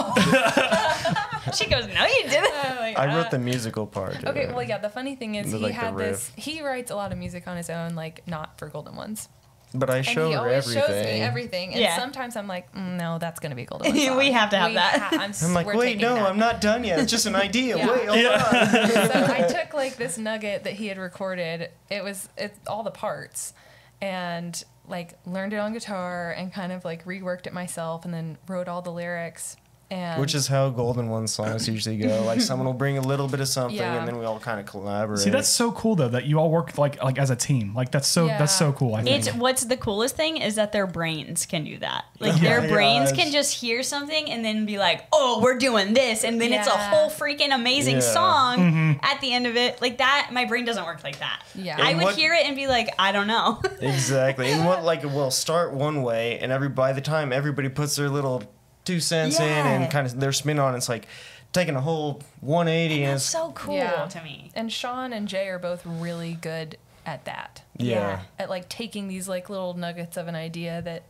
She goes, no, you didn't. I I wrote the musical part. Okay, well, yeah, the funny thing is Like the riff. he writes a lot of music on his own, like, not for Golden Ones. But I And show he her always everything. shows me everything. And Yeah. sometimes I'm like, no, that's going to be a Golden One song. We have to have that. I'm like, wait, no, I'm not done yet. It's just an idea. Yeah. Wait, hold on. So I took, like, this nugget that he had recorded. It's all the parts. And, like, learned it on guitar and kind of, like, reworked it myself and then wrote all the lyrics. And Which is how Golden One songs usually go. Like someone will bring a little bit of something, Yeah. and then we all kind of collaborate. See, that's so cool though that you all work like as a team. Like that's so cool. I think. It's what's the coolest thing is that their brains can do that. Like Yeah. their brains Yeah, can just hear something and then be like, "Oh, we're doing this," and then it's a Yeah. whole freaking amazing Yeah. song at the end of it. Like that, my brain doesn't work like that. Yeah. I And would what- hear it and be like, "I don't know." Exactly. And what like we'll start one way, and by the time everybody puts their little 2 cents in Yeah. and kind of their spin on, it's like taking a whole 180 and That's it's, so cool Yeah. to me. And Sean and Jay are both really good at that. yeah. At, like, taking these, like, little nuggets of an idea that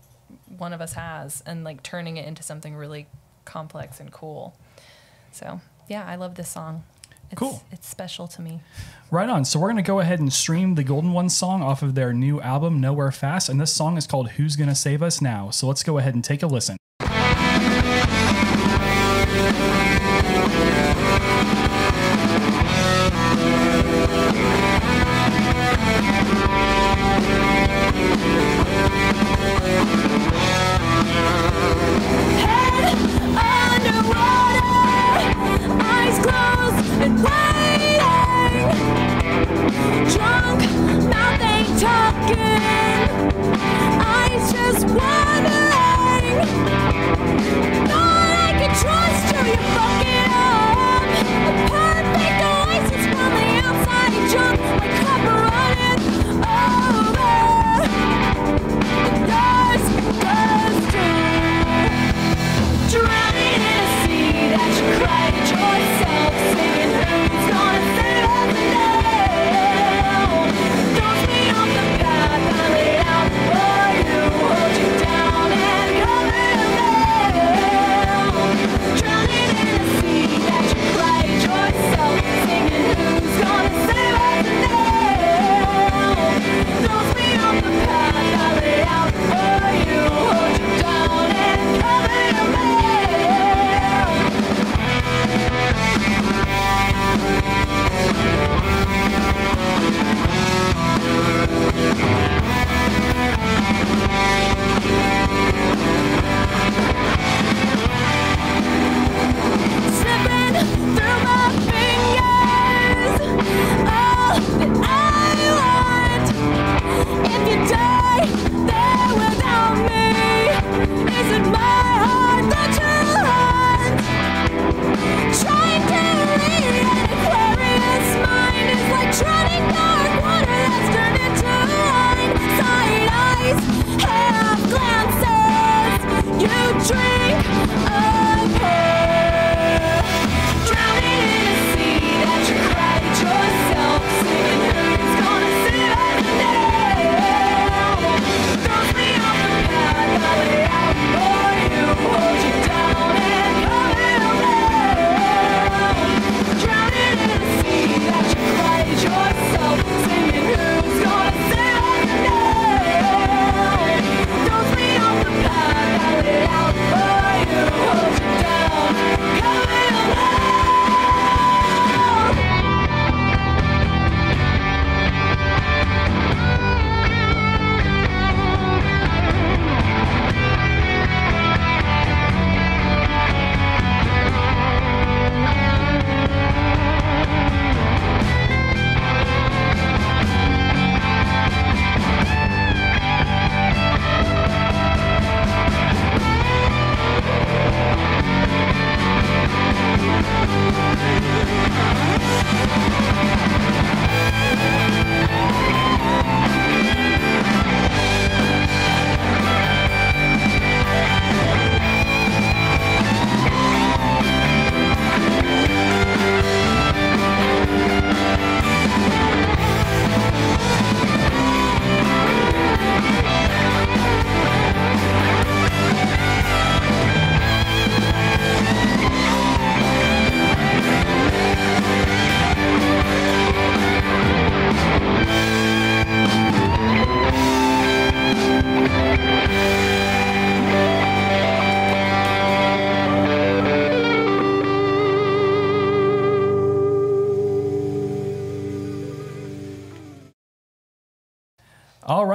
one of us has and, like, turning it into something really complex and cool. So, yeah, I love this song. It's, Cool. It's special to me. Right on. So we're gonna go ahead and stream the Golden Ones song off of their new album Nowhere Fast, and this song is called "Who's Gonna Save Us Now." So let's go ahead and take a listen. Eyes closed.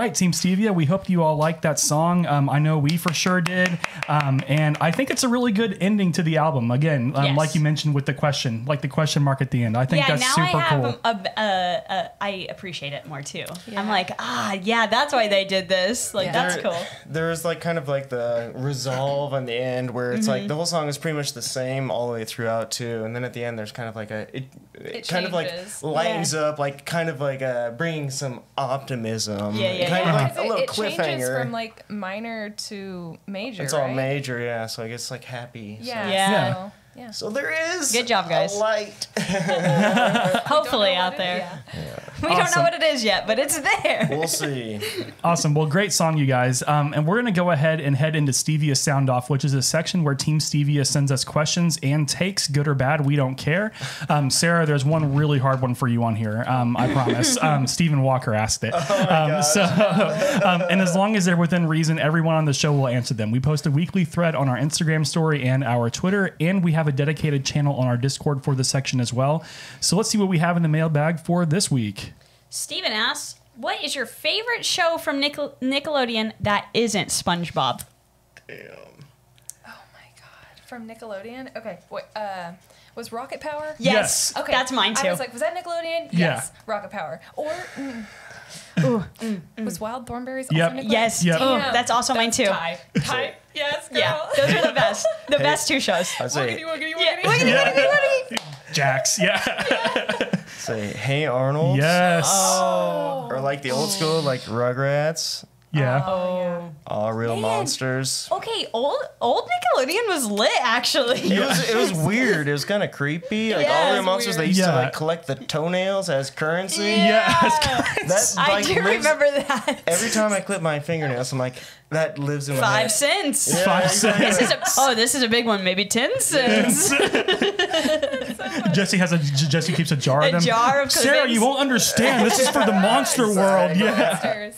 right, Team Stevia, we hope you all liked that song. I know we for sure did. And I think it's a really good ending to the album. Again, Yes. like you mentioned with the question mark at the end. I think Yeah, that's now super I have cool. I appreciate it more too. Yeah. I'm like, yeah, that's why they did this. Like, Yeah. that's cool. There's like kind of like the resolve on the end where it's like the whole song is pretty much the same all the way throughout too, and then at the end there's kind of like it kind of like changes. lightens up, like kind of like bringing some optimism. Yeah. Kind of like a little it changes cliffhanger. from like minor to major. It's all right? major, yeah. So I guess like happy. Yeah. Yeah. So, yeah. So there is Good job, guys. a light. Hopefully Don't know out what there. Yeah. We don't know Awesome. what it is yet, but it's there. We'll see. Awesome. Well, great song, you guys. And we're going to go ahead and head into Stevia Sound Off, which is a section where Team Stevia sends us questions and takes, good or bad. We don't care. Sarah, there's one really hard one for you on here. I promise. Stephen Walker asked it. And as long as they're within reason, everyone on the show will answer them. We post a weekly thread on our Instagram story and our Twitter, and we have a dedicated channel on our Discord for the section as well. So let's see what we have in the mailbag for this week. Steven asks, what is your favorite show from Nickelodeon that isn't SpongeBob? Oh my god. From Nickelodeon? Okay. Wait, was Rocket Power? Yes. Okay. That's mine too. I was like, was that Nickelodeon? Yeah. Yes. Rocket Power. Or was Wild Thornberries Yep. also Nickelodeon? Yes. Yep. Oh, Damn. that's also mine too. Tie. Yes, girl. Yeah, those are the best. The best two shows. I say, Yeah. Jax. Yeah. say, hey Arnold. Yes. Or like the old school, like Rugrats. Yeah. Oh. All real Man. monsters. Okay, old Nickelodeon was lit actually. It was weird. It was kind of creepy. Like Yeah, all it real was monsters, weird. they used Yeah. to like collect the toenails as currency. That I like, do lives- remember that. Every time I clip my fingernails, I'm like, that lives in my 5 head. cents. Yeah, 5 exactly. cents. This is a big one. Maybe 10 cents. Jesse keeps a jar of A them. jar of Sarah, clippings. you won't understand. This is for the monster world. Yeah. Monsters.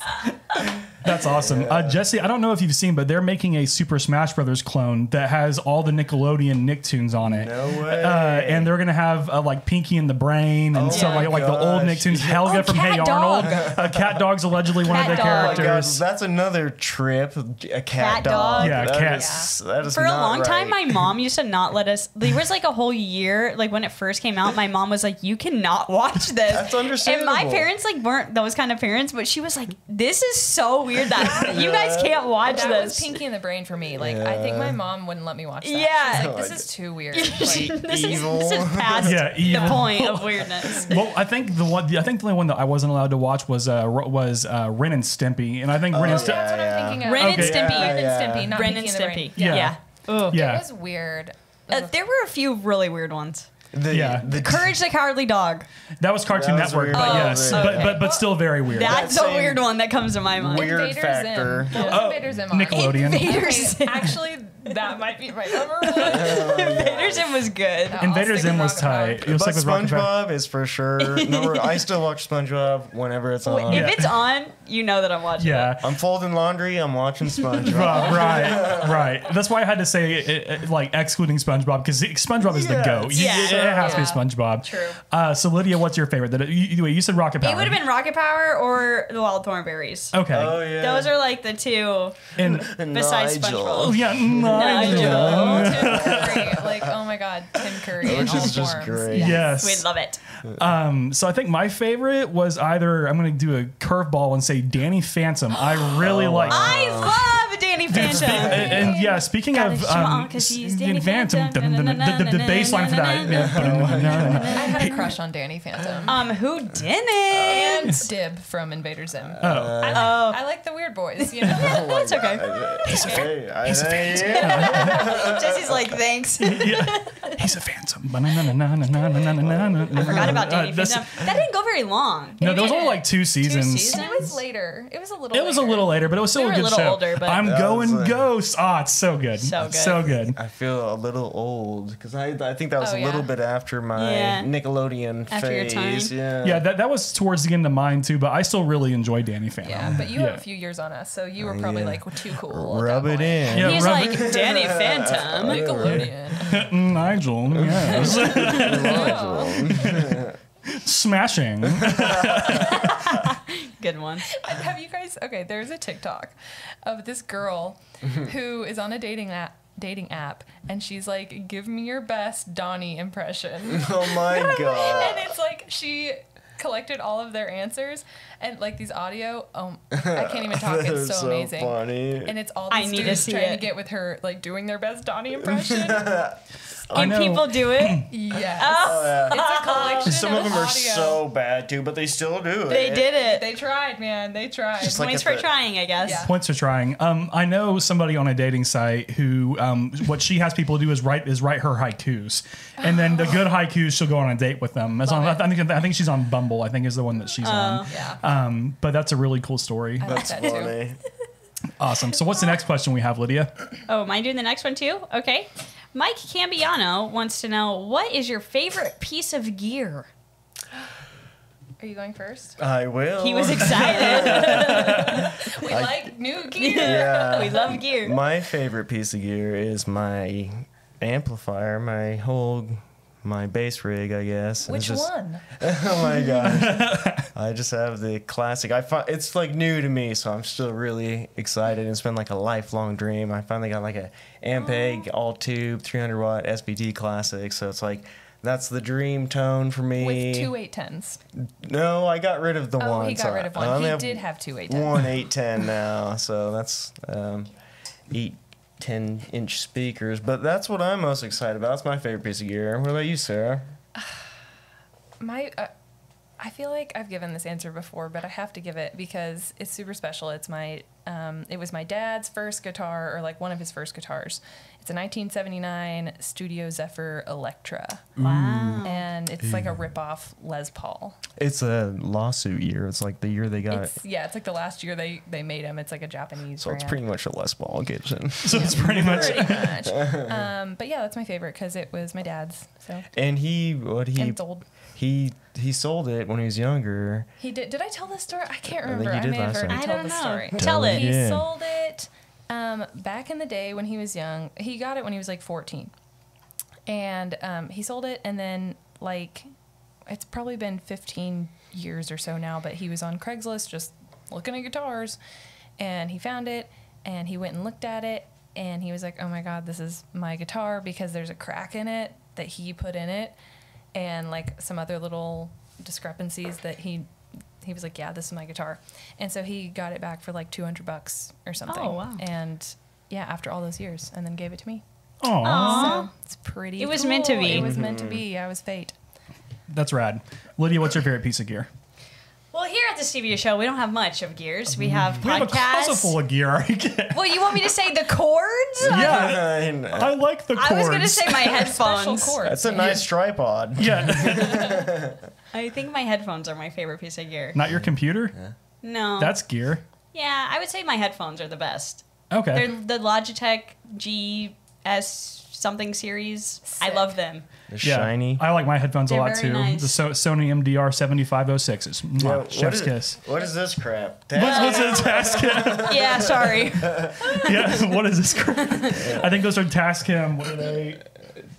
That's awesome. Jesse, I don't know if you've seen, but they're making a Super Smash Brothers clone that has all the Nickelodeon Nicktoons on it. No way. And they're gonna have like Pinky and the Brain and stuff my like the old gosh. Nicktoons. Helga from Hey Cat Arnold. Dog. Cat Dog's allegedly one of Cat their Dog. Oh my God, characters. that's another trip. A cat Cat dog. dog. Yeah, That cat. is For a not long time, my right. mom used to not let us. There was like a whole year, like when it first came out, my mom was like, "You cannot watch this." That's And my understandable. parents like weren't those kind of parents, but she was like, "This is so weird that you guys can't watch That this." was Pinky and the Brain for me. Like, I think my mom wouldn't let me watch that. Yeah. She was like, this is too weird. Like, this Evil. is past Yeah, the evil. point of weirdness. Well, I think the only one that I wasn't allowed to watch was Ren and Stimpy, and I think Ren and Stimpy. that's what Yeah. I'm thinking of. Ren and Okay. Stimpy. Ren Yeah. and Stimpy, not Ren Pinky and and the Stimpy. Brain. Yeah. Ugh. Yeah. It was weird. There were a few really weird ones. Yeah. Courage the Cowardly Dog. That was Cartoon That was Network, weird. but Oh, yes, okay. but still very weird. That's That the weird same one that comes to my mind. Weird Invader factor. Zim. What was Invader Zim on? Nickelodeon. Invader Okay, Zim. actually, that might be my number one. Invader Zim was good. I'll Invader stick Zim with was Rocket Power. tight. It was But like with Rocket Power. SpongeBob is for sure. Number, I still watch SpongeBob whenever it's on. If it's on, you know that I'm watching it. Yeah. I'm folding laundry. I'm watching SpongeBob. Right. That's why I had to say it, like excluding SpongeBob because SpongeBob is the Yeah, GOAT. Yeah. It has to be Yeah. SpongeBob. True. So Lydia, what's your favorite? You said Rocket Power. It would have been Rocket Power or the Wild Thornberries. Okay. Oh yeah. Those are like the two And besides Nigel. SpongeBob. yeah, Nigel. Oh, Tim Curry. Like, oh my God, Tim Curry in Which all is just forms. great. yes. We'd love it. So I think my favorite was either I'm going to do a curveball and say Danny Phantom. I really like. I love Danny Phantom. And yeah, speaking Gotta of show 'em 'cause she's Danny Phantom. the bass line for that. I had a crush on Danny Phantom. Who didn't? And Dib from Invader Zim. I like the weird boys, you know? That's okay. He's a Jesse's like, thanks. He's a phantom. I Forgot about Danny Phantom. That didn't go very long. No, there was only like 2 seasons. seasons? It was later. It was a little It was a little later, but it was still They a were good a little show. older, but- I'm That going was, ghost. Ah, it's so good. So good. So good. I feel a little old because I think that was Oh, a little yeah. bit after my Yeah. Nickelodeon After your phase. time. Yeah. Yeah, that was towards the end of mine too, but I still really enjoy Danny Phantom. Yeah, but you have a few years on us, so you were probably Yeah. like too cool. Rub it in. Yeah, He's rub like, Danny Phantom. Nickelodeon. Nigel, yes. Smashing. Good one. Have you guys? Okay, there's a TikTok of this girl who is on a dating app, and she's like, "Give me your best Donnie impression." Oh my god. And it's like she collected all of their answers and like these audio. I can't even talk. That It's is so amazing. funny. And it's all I these need to dudes see trying it. to get with her, like doing their best Donnie impression. And know. people do it. Yes. Oh, yeah. It's a collection Some of them audio. are so bad too, but they still do it. They did it. They tried, man. They tried. Just like Points at for the- trying, I guess. Yeah. Points for trying. I know somebody on a dating site who what she has people do is write her haikus, and then the good haikus she'll go on a date with them. That's on, Love it. I think she's on Bumble. I think is the one that she's on. Yeah. But that's a really cool story. I like That's that too. funny. Awesome. So what's the next question we have, Lydia? Oh, am I doing the next one too? Okay. Mike Cambiano wants to know, what is your favorite piece of gear? Are you going first? I will. He was excited. We like new gear. Yeah. We love gear. My favorite piece of gear is my amplifier, my bass rig, I guess. Which It's just- one? Oh my gosh. I just have the classic. It's like new to me, so I'm still really excited. It's been like a lifelong dream. I finally got like a Ampeg all tube 300 watt SBT classic, so it's like that's the dream tone for me. With two 810s. No, I got rid of the one. Oh, he got so rid of I one. only He have did have two 810s. one 810 now, so that's 10-inch speakers. But that's what I'm most excited about. That's my favorite piece of gear. What about you, Sarah? I feel like I've given this answer before, but I have to give it because it's super special. It's it was my dad's first guitar, or like one of his first guitars. It's a 1979 Studio Zephyr Electra, Wow. and it's like a rip-off Les Paul. It's a lawsuit year. It's like the year they got it. It's like the last year they made them. It's like a Japanese So brand. it's pretty much a Les Paul kitchen. So it's pretty much. Pretty much. But yeah, that's my favorite because it was my dad's. So And and it's old. he sold it when he was younger. He did. Did I tell this story? I can't I think remember. you did may have last time. already I told don't the know. story. Tell it. He Yeah. sold it back in the day when he was young. He got it when he was like 14, and he sold it, and then like it's probably been 15 years or so now. But he was on Craigslist just looking at guitars, and he found it, and he went and looked at it, and he was like, "Oh my God, this is my guitar," because there's a crack in it that he put in it, and like some other little discrepancies that he was like, "Yeah, this is my guitar," and so he got it back for like $200 or something. Oh, wow. And yeah, after all those years, and then gave it to me. Aw, So it's pretty. It was meant to cool. be. It was meant to be. I was fate. that's rad. Lydia, what's your favorite piece of gear? Well, here at the Stevia Show, we don't have much of gears. We have We have a closet podcasts. full of gear. Are you kidding? Well, you want me to say the chords? Yeah, I like the chords. I was going to say my Special headphones. chords. That's a nice tripod. Yeah, I think my headphones are my favorite piece of gear. not your computer. No. That's gear. Yeah, I would say my headphones are the best. Okay. They're the Logitech GS something series. I Sick. love them. They're Yeah, shiny. I like my headphones a They're lot very too. nice. The Sony MDR 7506s. Mwah, Yeah, chef's kiss. What is this crap? What's a Tascam? Yeah, sorry. Yeah, what is this crap? I think those are Tascam. What are they?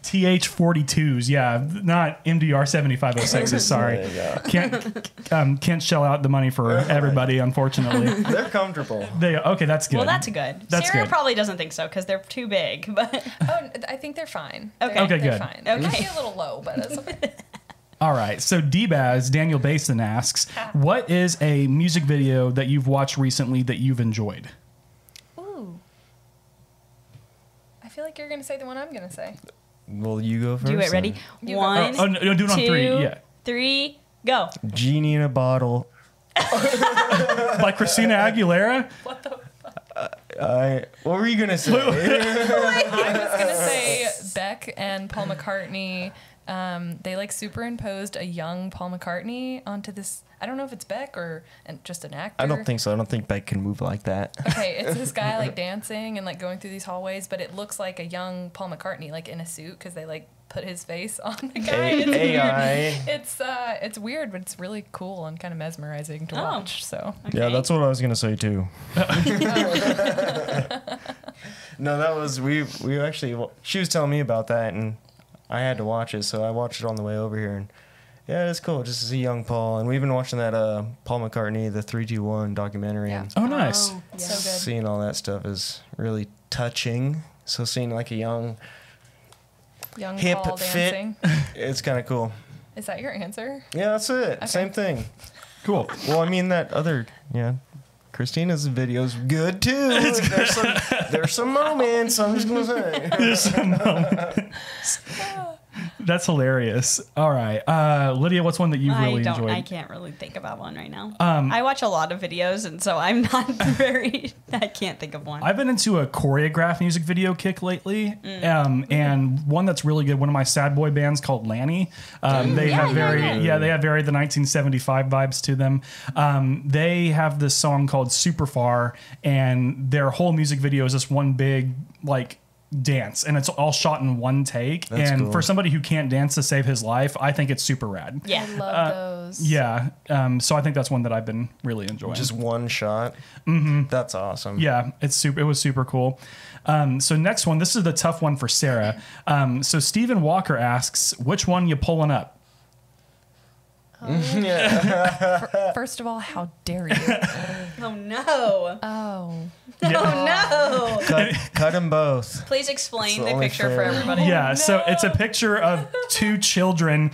TH42s. Yeah, not MDR 7506s. Sorry, There you can't shell out the money for everybody. Unfortunately, go. They're comfortable. okay. That's good. Well, that's good. That's Sarah good. probably doesn't think so because they're too big. But Oh, I think they're fine. Okay. They're, Okay, they're good. Fine. Okay. They might be a little low, but that's okay. All right. So D-Baz, Daniel Basin asks, what is a music video that you've watched recently that you've enjoyed? Ooh. I feel like you're gonna say the one I'm gonna say. Well, you go first. do it. Ready? You go. One, Oh, no, do it on 3. two, Yeah. 3, go. Genie in a bottle. By Christina Aguilera? What the? What were you gonna say? I was gonna say Beck and Paul McCartney. They like superimposed a young Paul McCartney onto this. I don't know if it's Beck or just an actor. I don't think so. I don't think Beck can move like that. Okay, it's this guy like dancing and like going through these hallways, but it looks like a young Paul McCartney, like in a suit, because they like put his face on the guy. It's AI. weird. It's weird, but it's really cool and kind of mesmerizing to Oh. watch. So Yeah, Okay. that's what I was gonna say too. No, that was we actually. She was telling me about that, and I had to watch it, so I watched it on the way over here, and Yeah, it's cool just to see young Paul. And we've been watching that Paul McCartney, the 321 documentary. Yeah. And Oh, nice. So good. seeing all that stuff is really touching. So seeing like a young Young hip Paul fit, dancing. it's kind of cool. Is that your answer? Yeah, that's it. Same thing. Cool. Well, I mean that other, Christina's video's good too. There's some moments. I'm just gonna say. There's some moments. That's hilarious. All right. Lydia, what's one that you really enjoyed? I can't really think about one right now. I watch a lot of videos, and so I'm not I can't think of one. I've been into a choreographed music video kick lately, and one that's really good. One of my sad boy bands called Lanny. They have very the 1975 vibes to them. They have this song called Super Far, and their whole music video is just one big dance, and it's all shot in one take. That's and cool. for somebody who can't dance to save his life, I think it's super rad. Yeah. I love those. Yeah. So I think that's one that I've been really enjoying. Just one shot. Mm-hmm. That's awesome. Yeah, it was super cool. So next one, this is the tough one for Sarah. So Stephen Walker asks, which one you pulling up? First of all, how dare you? Oh no. Oh. Oh no. Cut them both. Please explain It's the only picture for fair. everybody. Yeah, so it's a picture of two children,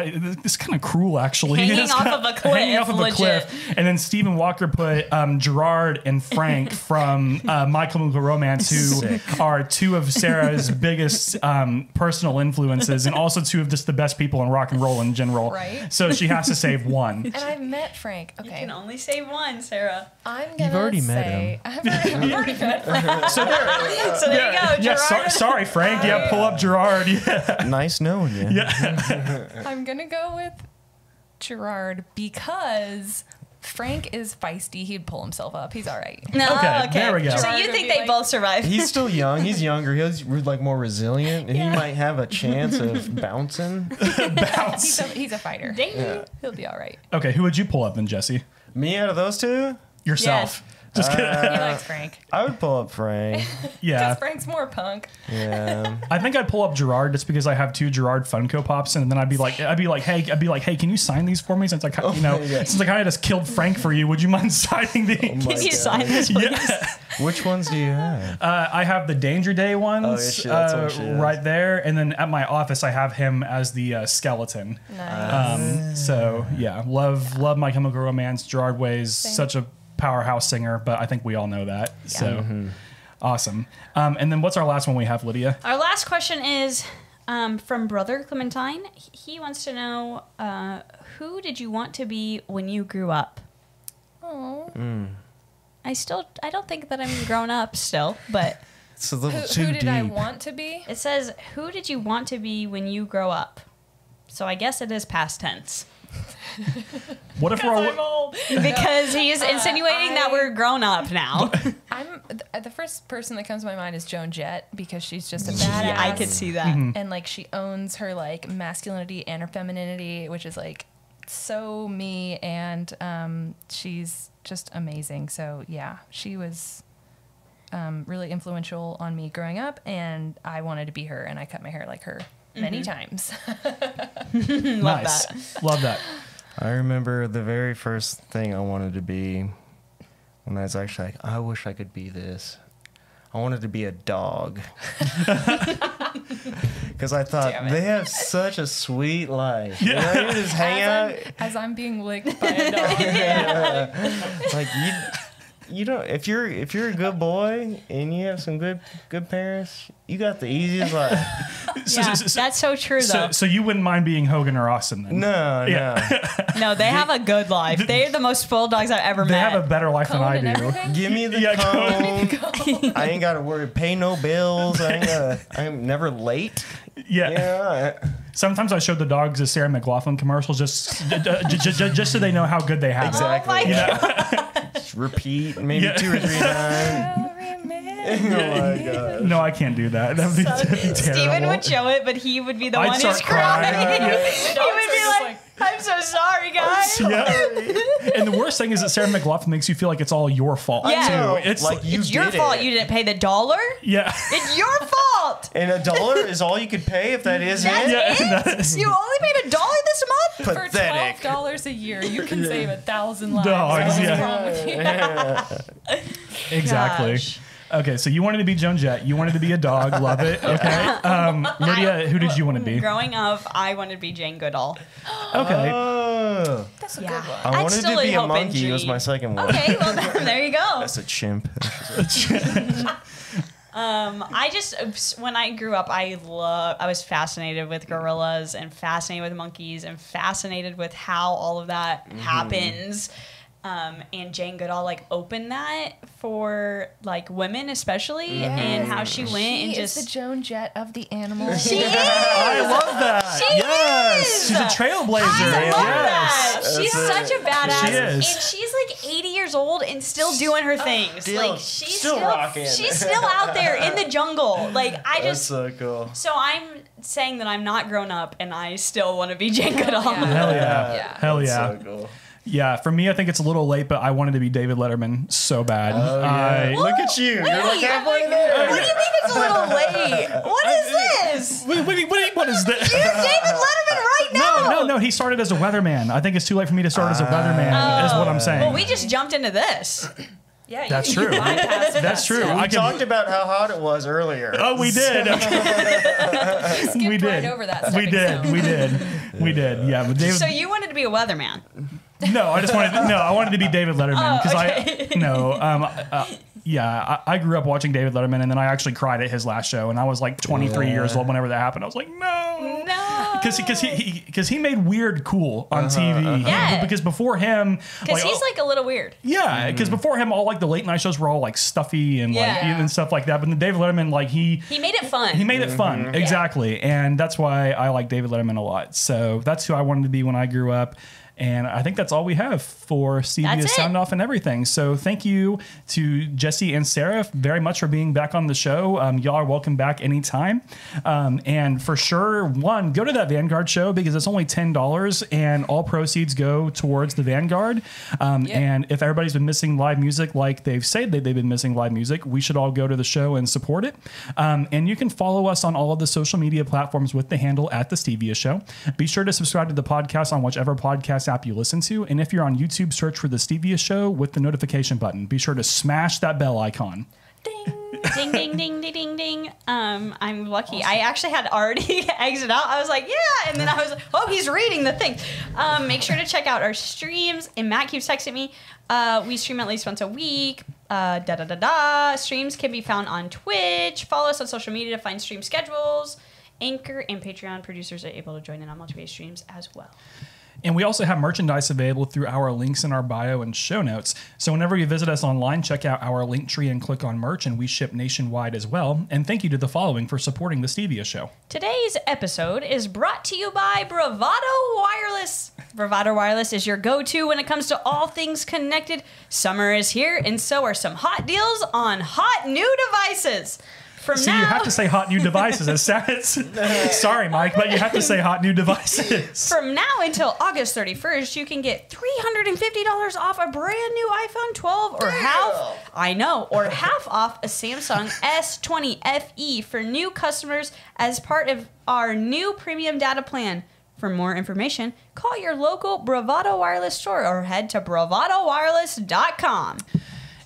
it's kind of cruel, actually. Hanging It's off kinda- of a cliff, Hanging off of a legit. cliff. And then Stephen Walker put Gerard and Frank from My Chemical Romance, who are two of Sarah's biggest personal influences, and also two of just the best people in rock and roll in general. Right. So she has to save one. And I've met Frank. You Okay. can only save one, Sarah. I'm gonna You've already met say, I've already met Frank. So there you go, Yeah, Gerard. sorry, Frank. Yeah, pull up Gerard. Yeah. Nice knowing you. I'm gonna go with Gerard because Frank is feisty. He'd pull himself up. He's all right. No, Okay, there we go. So Gerard you would think be they like- both survive? He's still young. He's younger. He's more resilient, and he might have a chance of bouncing. He's a fighter. Dang. He'll be all right. Okay, who would you pull up then, Jesse? Me out of those two, Yourself. Just kidding. He likes Frank. I would pull up Frank. Yeah. Because Frank's more punk. Yeah. I think I'd pull up Gerard just because I have two Gerard Funko Pops, and then I'd be like, hey, can you sign these for me? Since I kind of just killed Frank for you, would you mind signing these? Oh my Can you God. sign this, please? Yeah. Which ones do you have? I have the Danger Day ones Oh, yeah, shit, that's what she has. right there, and then at my office I have him as the skeleton. Nice. So yeah, love My Chemical Romance. Gerard Way's such a powerhouse singer, but I think we all know that. So awesome. And then what's our last one we have, Lydia? Our last question is from Brother Clementine. He wants to know who did you want to be when you grew up? Oh. I don't think that I'm grown up still, but It's a little too Who did deep. I want to be? it says, who did you want to be when you grow up? So I guess it is past tense. What if we're I'm all, old. Because he is insinuating that we're grown up now. The first person that comes to my mind is Joan Jett because she's just a badass. Yeah, I could see that. And like she owns her like masculinity and her femininity, which is like so me, and she's just amazing. So yeah, she was really influential on me growing up, and I wanted to be her, and I cut my hair like her many times. nice? Love that. I remember the very first thing I wanted to be when I was actually like, I wish I could be this. I wanted to be a dog. Because I thought, Damn it. they have such a sweet life. You know, you just hang out. As I'm being licked by a dog. Like, you don't, if you're a good boy and you have some good parents, you got the easiest life. Yeah, that's so true, though. So you wouldn't mind being Hogan or Austin then? No. No, they have a good life. They're the most spoiled dogs I've ever They met. have a better life than I Cone and do. everything? Give me the cone. I ain't got to worry, pay no bills. I'm never late. Yeah. Yeah. Sometimes I show the dogs the Sarah McLachlan commercials just so they know how good they have Exactly. Oh my God. Just repeat maybe 2 or 3 times. Oh my god. it. No, I can't do that. That'd be terrible. Steven would show it, but he would be the I'd one start who's crying. crying. Yeah. He would be like, I'm so sorry, guys. Yeah. And the worst thing is that Sarah McLachlan makes you feel like it's all your fault Yeah. too. No, It's like you It's your did fault it. you didn't pay the $1. yeah. It's your fault. And $1 is all you could pay if that is That's it? it? You only paid $1 this month? For Pathetic. $12 a year, you can save 1,000 lives. Dogs, What's yeah. wrong with you? Exactly. Gosh. Okay, so you wanted to be Joan Jett. You wanted to be a dog. Love it. Okay. Lydia, who did you want to be? Growing up, I wanted to be Jane Goodall. Okay. Oh. That's a Yeah. good one. I I'd wanted still to be a hope and monkey. It was dream. my second one. Okay, well, there you go. That's a chimp. I just, when I grew up, I was fascinated with gorillas and fascinated with monkeys and fascinated with how all of that happens. And Jane Goodall like opened that for like women especially, and how she went She and is just the Joan Jett of the animals. she is. I love that. She yes. is. She's a trailblazer. I love yes. that. She's That's such a badass, She is. and she's like 80 years old and still doing her things. Still- like she's still rocking. She's still out there in the jungle. Like I That's just. so cool. So I'm saying that I'm not grown up, and I still want to be Jane Goodall. Yeah. Hell yeah. Yeah. Hell That's yeah. so cool. Yeah, for me, I think it's a little late, but I wanted to be David Letterman so bad. Oh, yeah. Look at you. You're like halfway there. What do you mean it's a little late? What is this? What is this? You're David Letterman right now. No. He started as a weatherman. I think it's too late for me to start as a weatherman, is what I'm saying. Well, we just jumped into this. Yeah, That's you true. bypassed That's true. We I talked about how hot it was earlier. Oh, we did. Skipped we did. right over that We stepping did. stone. We did. Yeah, but David. So you wanted to be a weatherman. No, I wanted to be David Letterman because okay. I grew up watching David Letterman, and then I actually cried at his last show, and I was like 23 years old whenever that happened. I was like, no, because he made weird cool on TV. Yeah. Because before him, Because he's like a little weird. yeah, because before him, all like the late night shows were all like stuffy and like Yeah. and stuff like that. But then David Letterman, like he He made it fun. made it fun, exactly, and that's why I like David Letterman a lot. So that's who I wanted to be when I grew up. And I think that's all we have for Stevia's That's it. sound off and everything. So thank you to Jesse and Sarah very much for being back on the show. Y'all are welcome back anytime. And for sure, go to that Vanguard show because it's only $10 and all proceeds go towards the Vanguard. And if everybody's been missing live music like they've said that they've been missing live music, we should all go to the show and support it. And you can follow us on all of the social media platforms with the handle at The Stevia Show. Be sure to subscribe to the podcast on whichever podcast app you listen to. And if you're on YouTube, search for The Stevia Show with the notification button. Be sure to smash that bell icon. Ding, ding, ding, ding, ding, ding, ding. I'm lucky. Awesome. I actually had already exited out. I was like, yeah. And then I was like, oh, he's reading the thing. Make sure to check out our streams. And Matt keeps texting me. We stream at least once a week. Streams can be found on Twitch. Follow us on social media to find stream schedules. Anchor and Patreon producers are able to join in on multi-page streams as well. And we also have merchandise available through our links in our bio and show notes. So whenever you visit us online, check out our link tree and click on merch, and we ship nationwide as well. And thank you to the following for supporting The Stevia Show. Today's episode is brought to you by Bravado Wireless. Bravado Wireless is your go-to when it comes to all things connected. Summer is here, and so are some hot deals on hot new devices. You have to say hot new devices. Sorry, Mike, but you have to say hot new devices. From now until August 31st, you can get $350 off a brand new iPhone 12 or half off a Samsung S20 FE for new customers as part of our new premium data plan. For more information, call your local Bravado Wireless store or head to bravadowireless.com.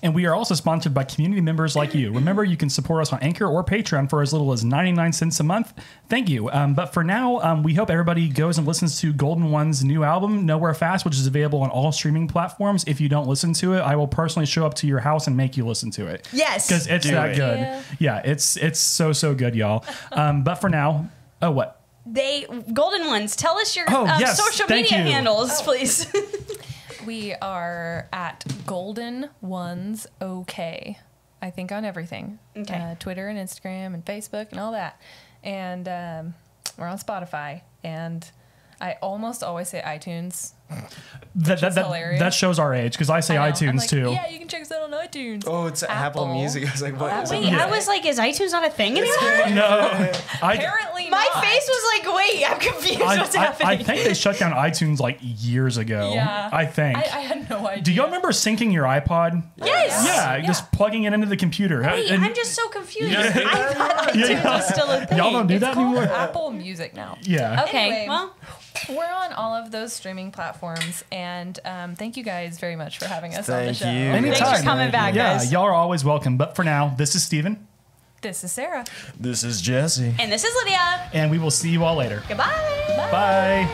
And we are also sponsored by community members like you. Remember, you can support us on Anchor or Patreon for as little as 99 cents a month. Thank you. But for now, we hope everybody goes and listens to Golden One's new album, Nowhere Fast, which is available on all streaming platforms. If you don't listen to it, I will personally show up to your house and make you listen to it. Yes. Because it's that good. Yeah, it's so good, y'all. But for now, what? Golden Ones, tell us your social thank media you. handles, please. We are at Golden Ones OK. I think on everything. Okay. Twitter and Instagram and Facebook and all that. And we're on Spotify. And I almost always say iTunes. That shows our age because I say I know. iTunes I'm like, too. Yeah, you can check us out on iTunes. Oh, it's Apple Music. I was like, what is Wait, it? I was like, is iTunes not a thing anymore? No, Apparently My not? face was like, wait, I'm confused. What's happening? I think they shut down iTunes like years ago. Yeah. I think. I had no idea. Do y'all remember syncing your iPod? Yes. Yeah, just plugging it into the computer. Wait, And- I'm just so confused. Yeah. I thought iTunes was still a thing. Y'all don't do It's that called anymore? Apple Music now. Yeah. Okay, Anyway. well, We're on all of those streaming platforms, and thank you guys very much for having us on the Thank show. you. Anytime. thanks for coming back, Yeah, guys. y'all are always welcome. But for now, this is Steven, This is Sarah. This is Jesse. And this is Lydia. and we will see you all later. Goodbye. Bye.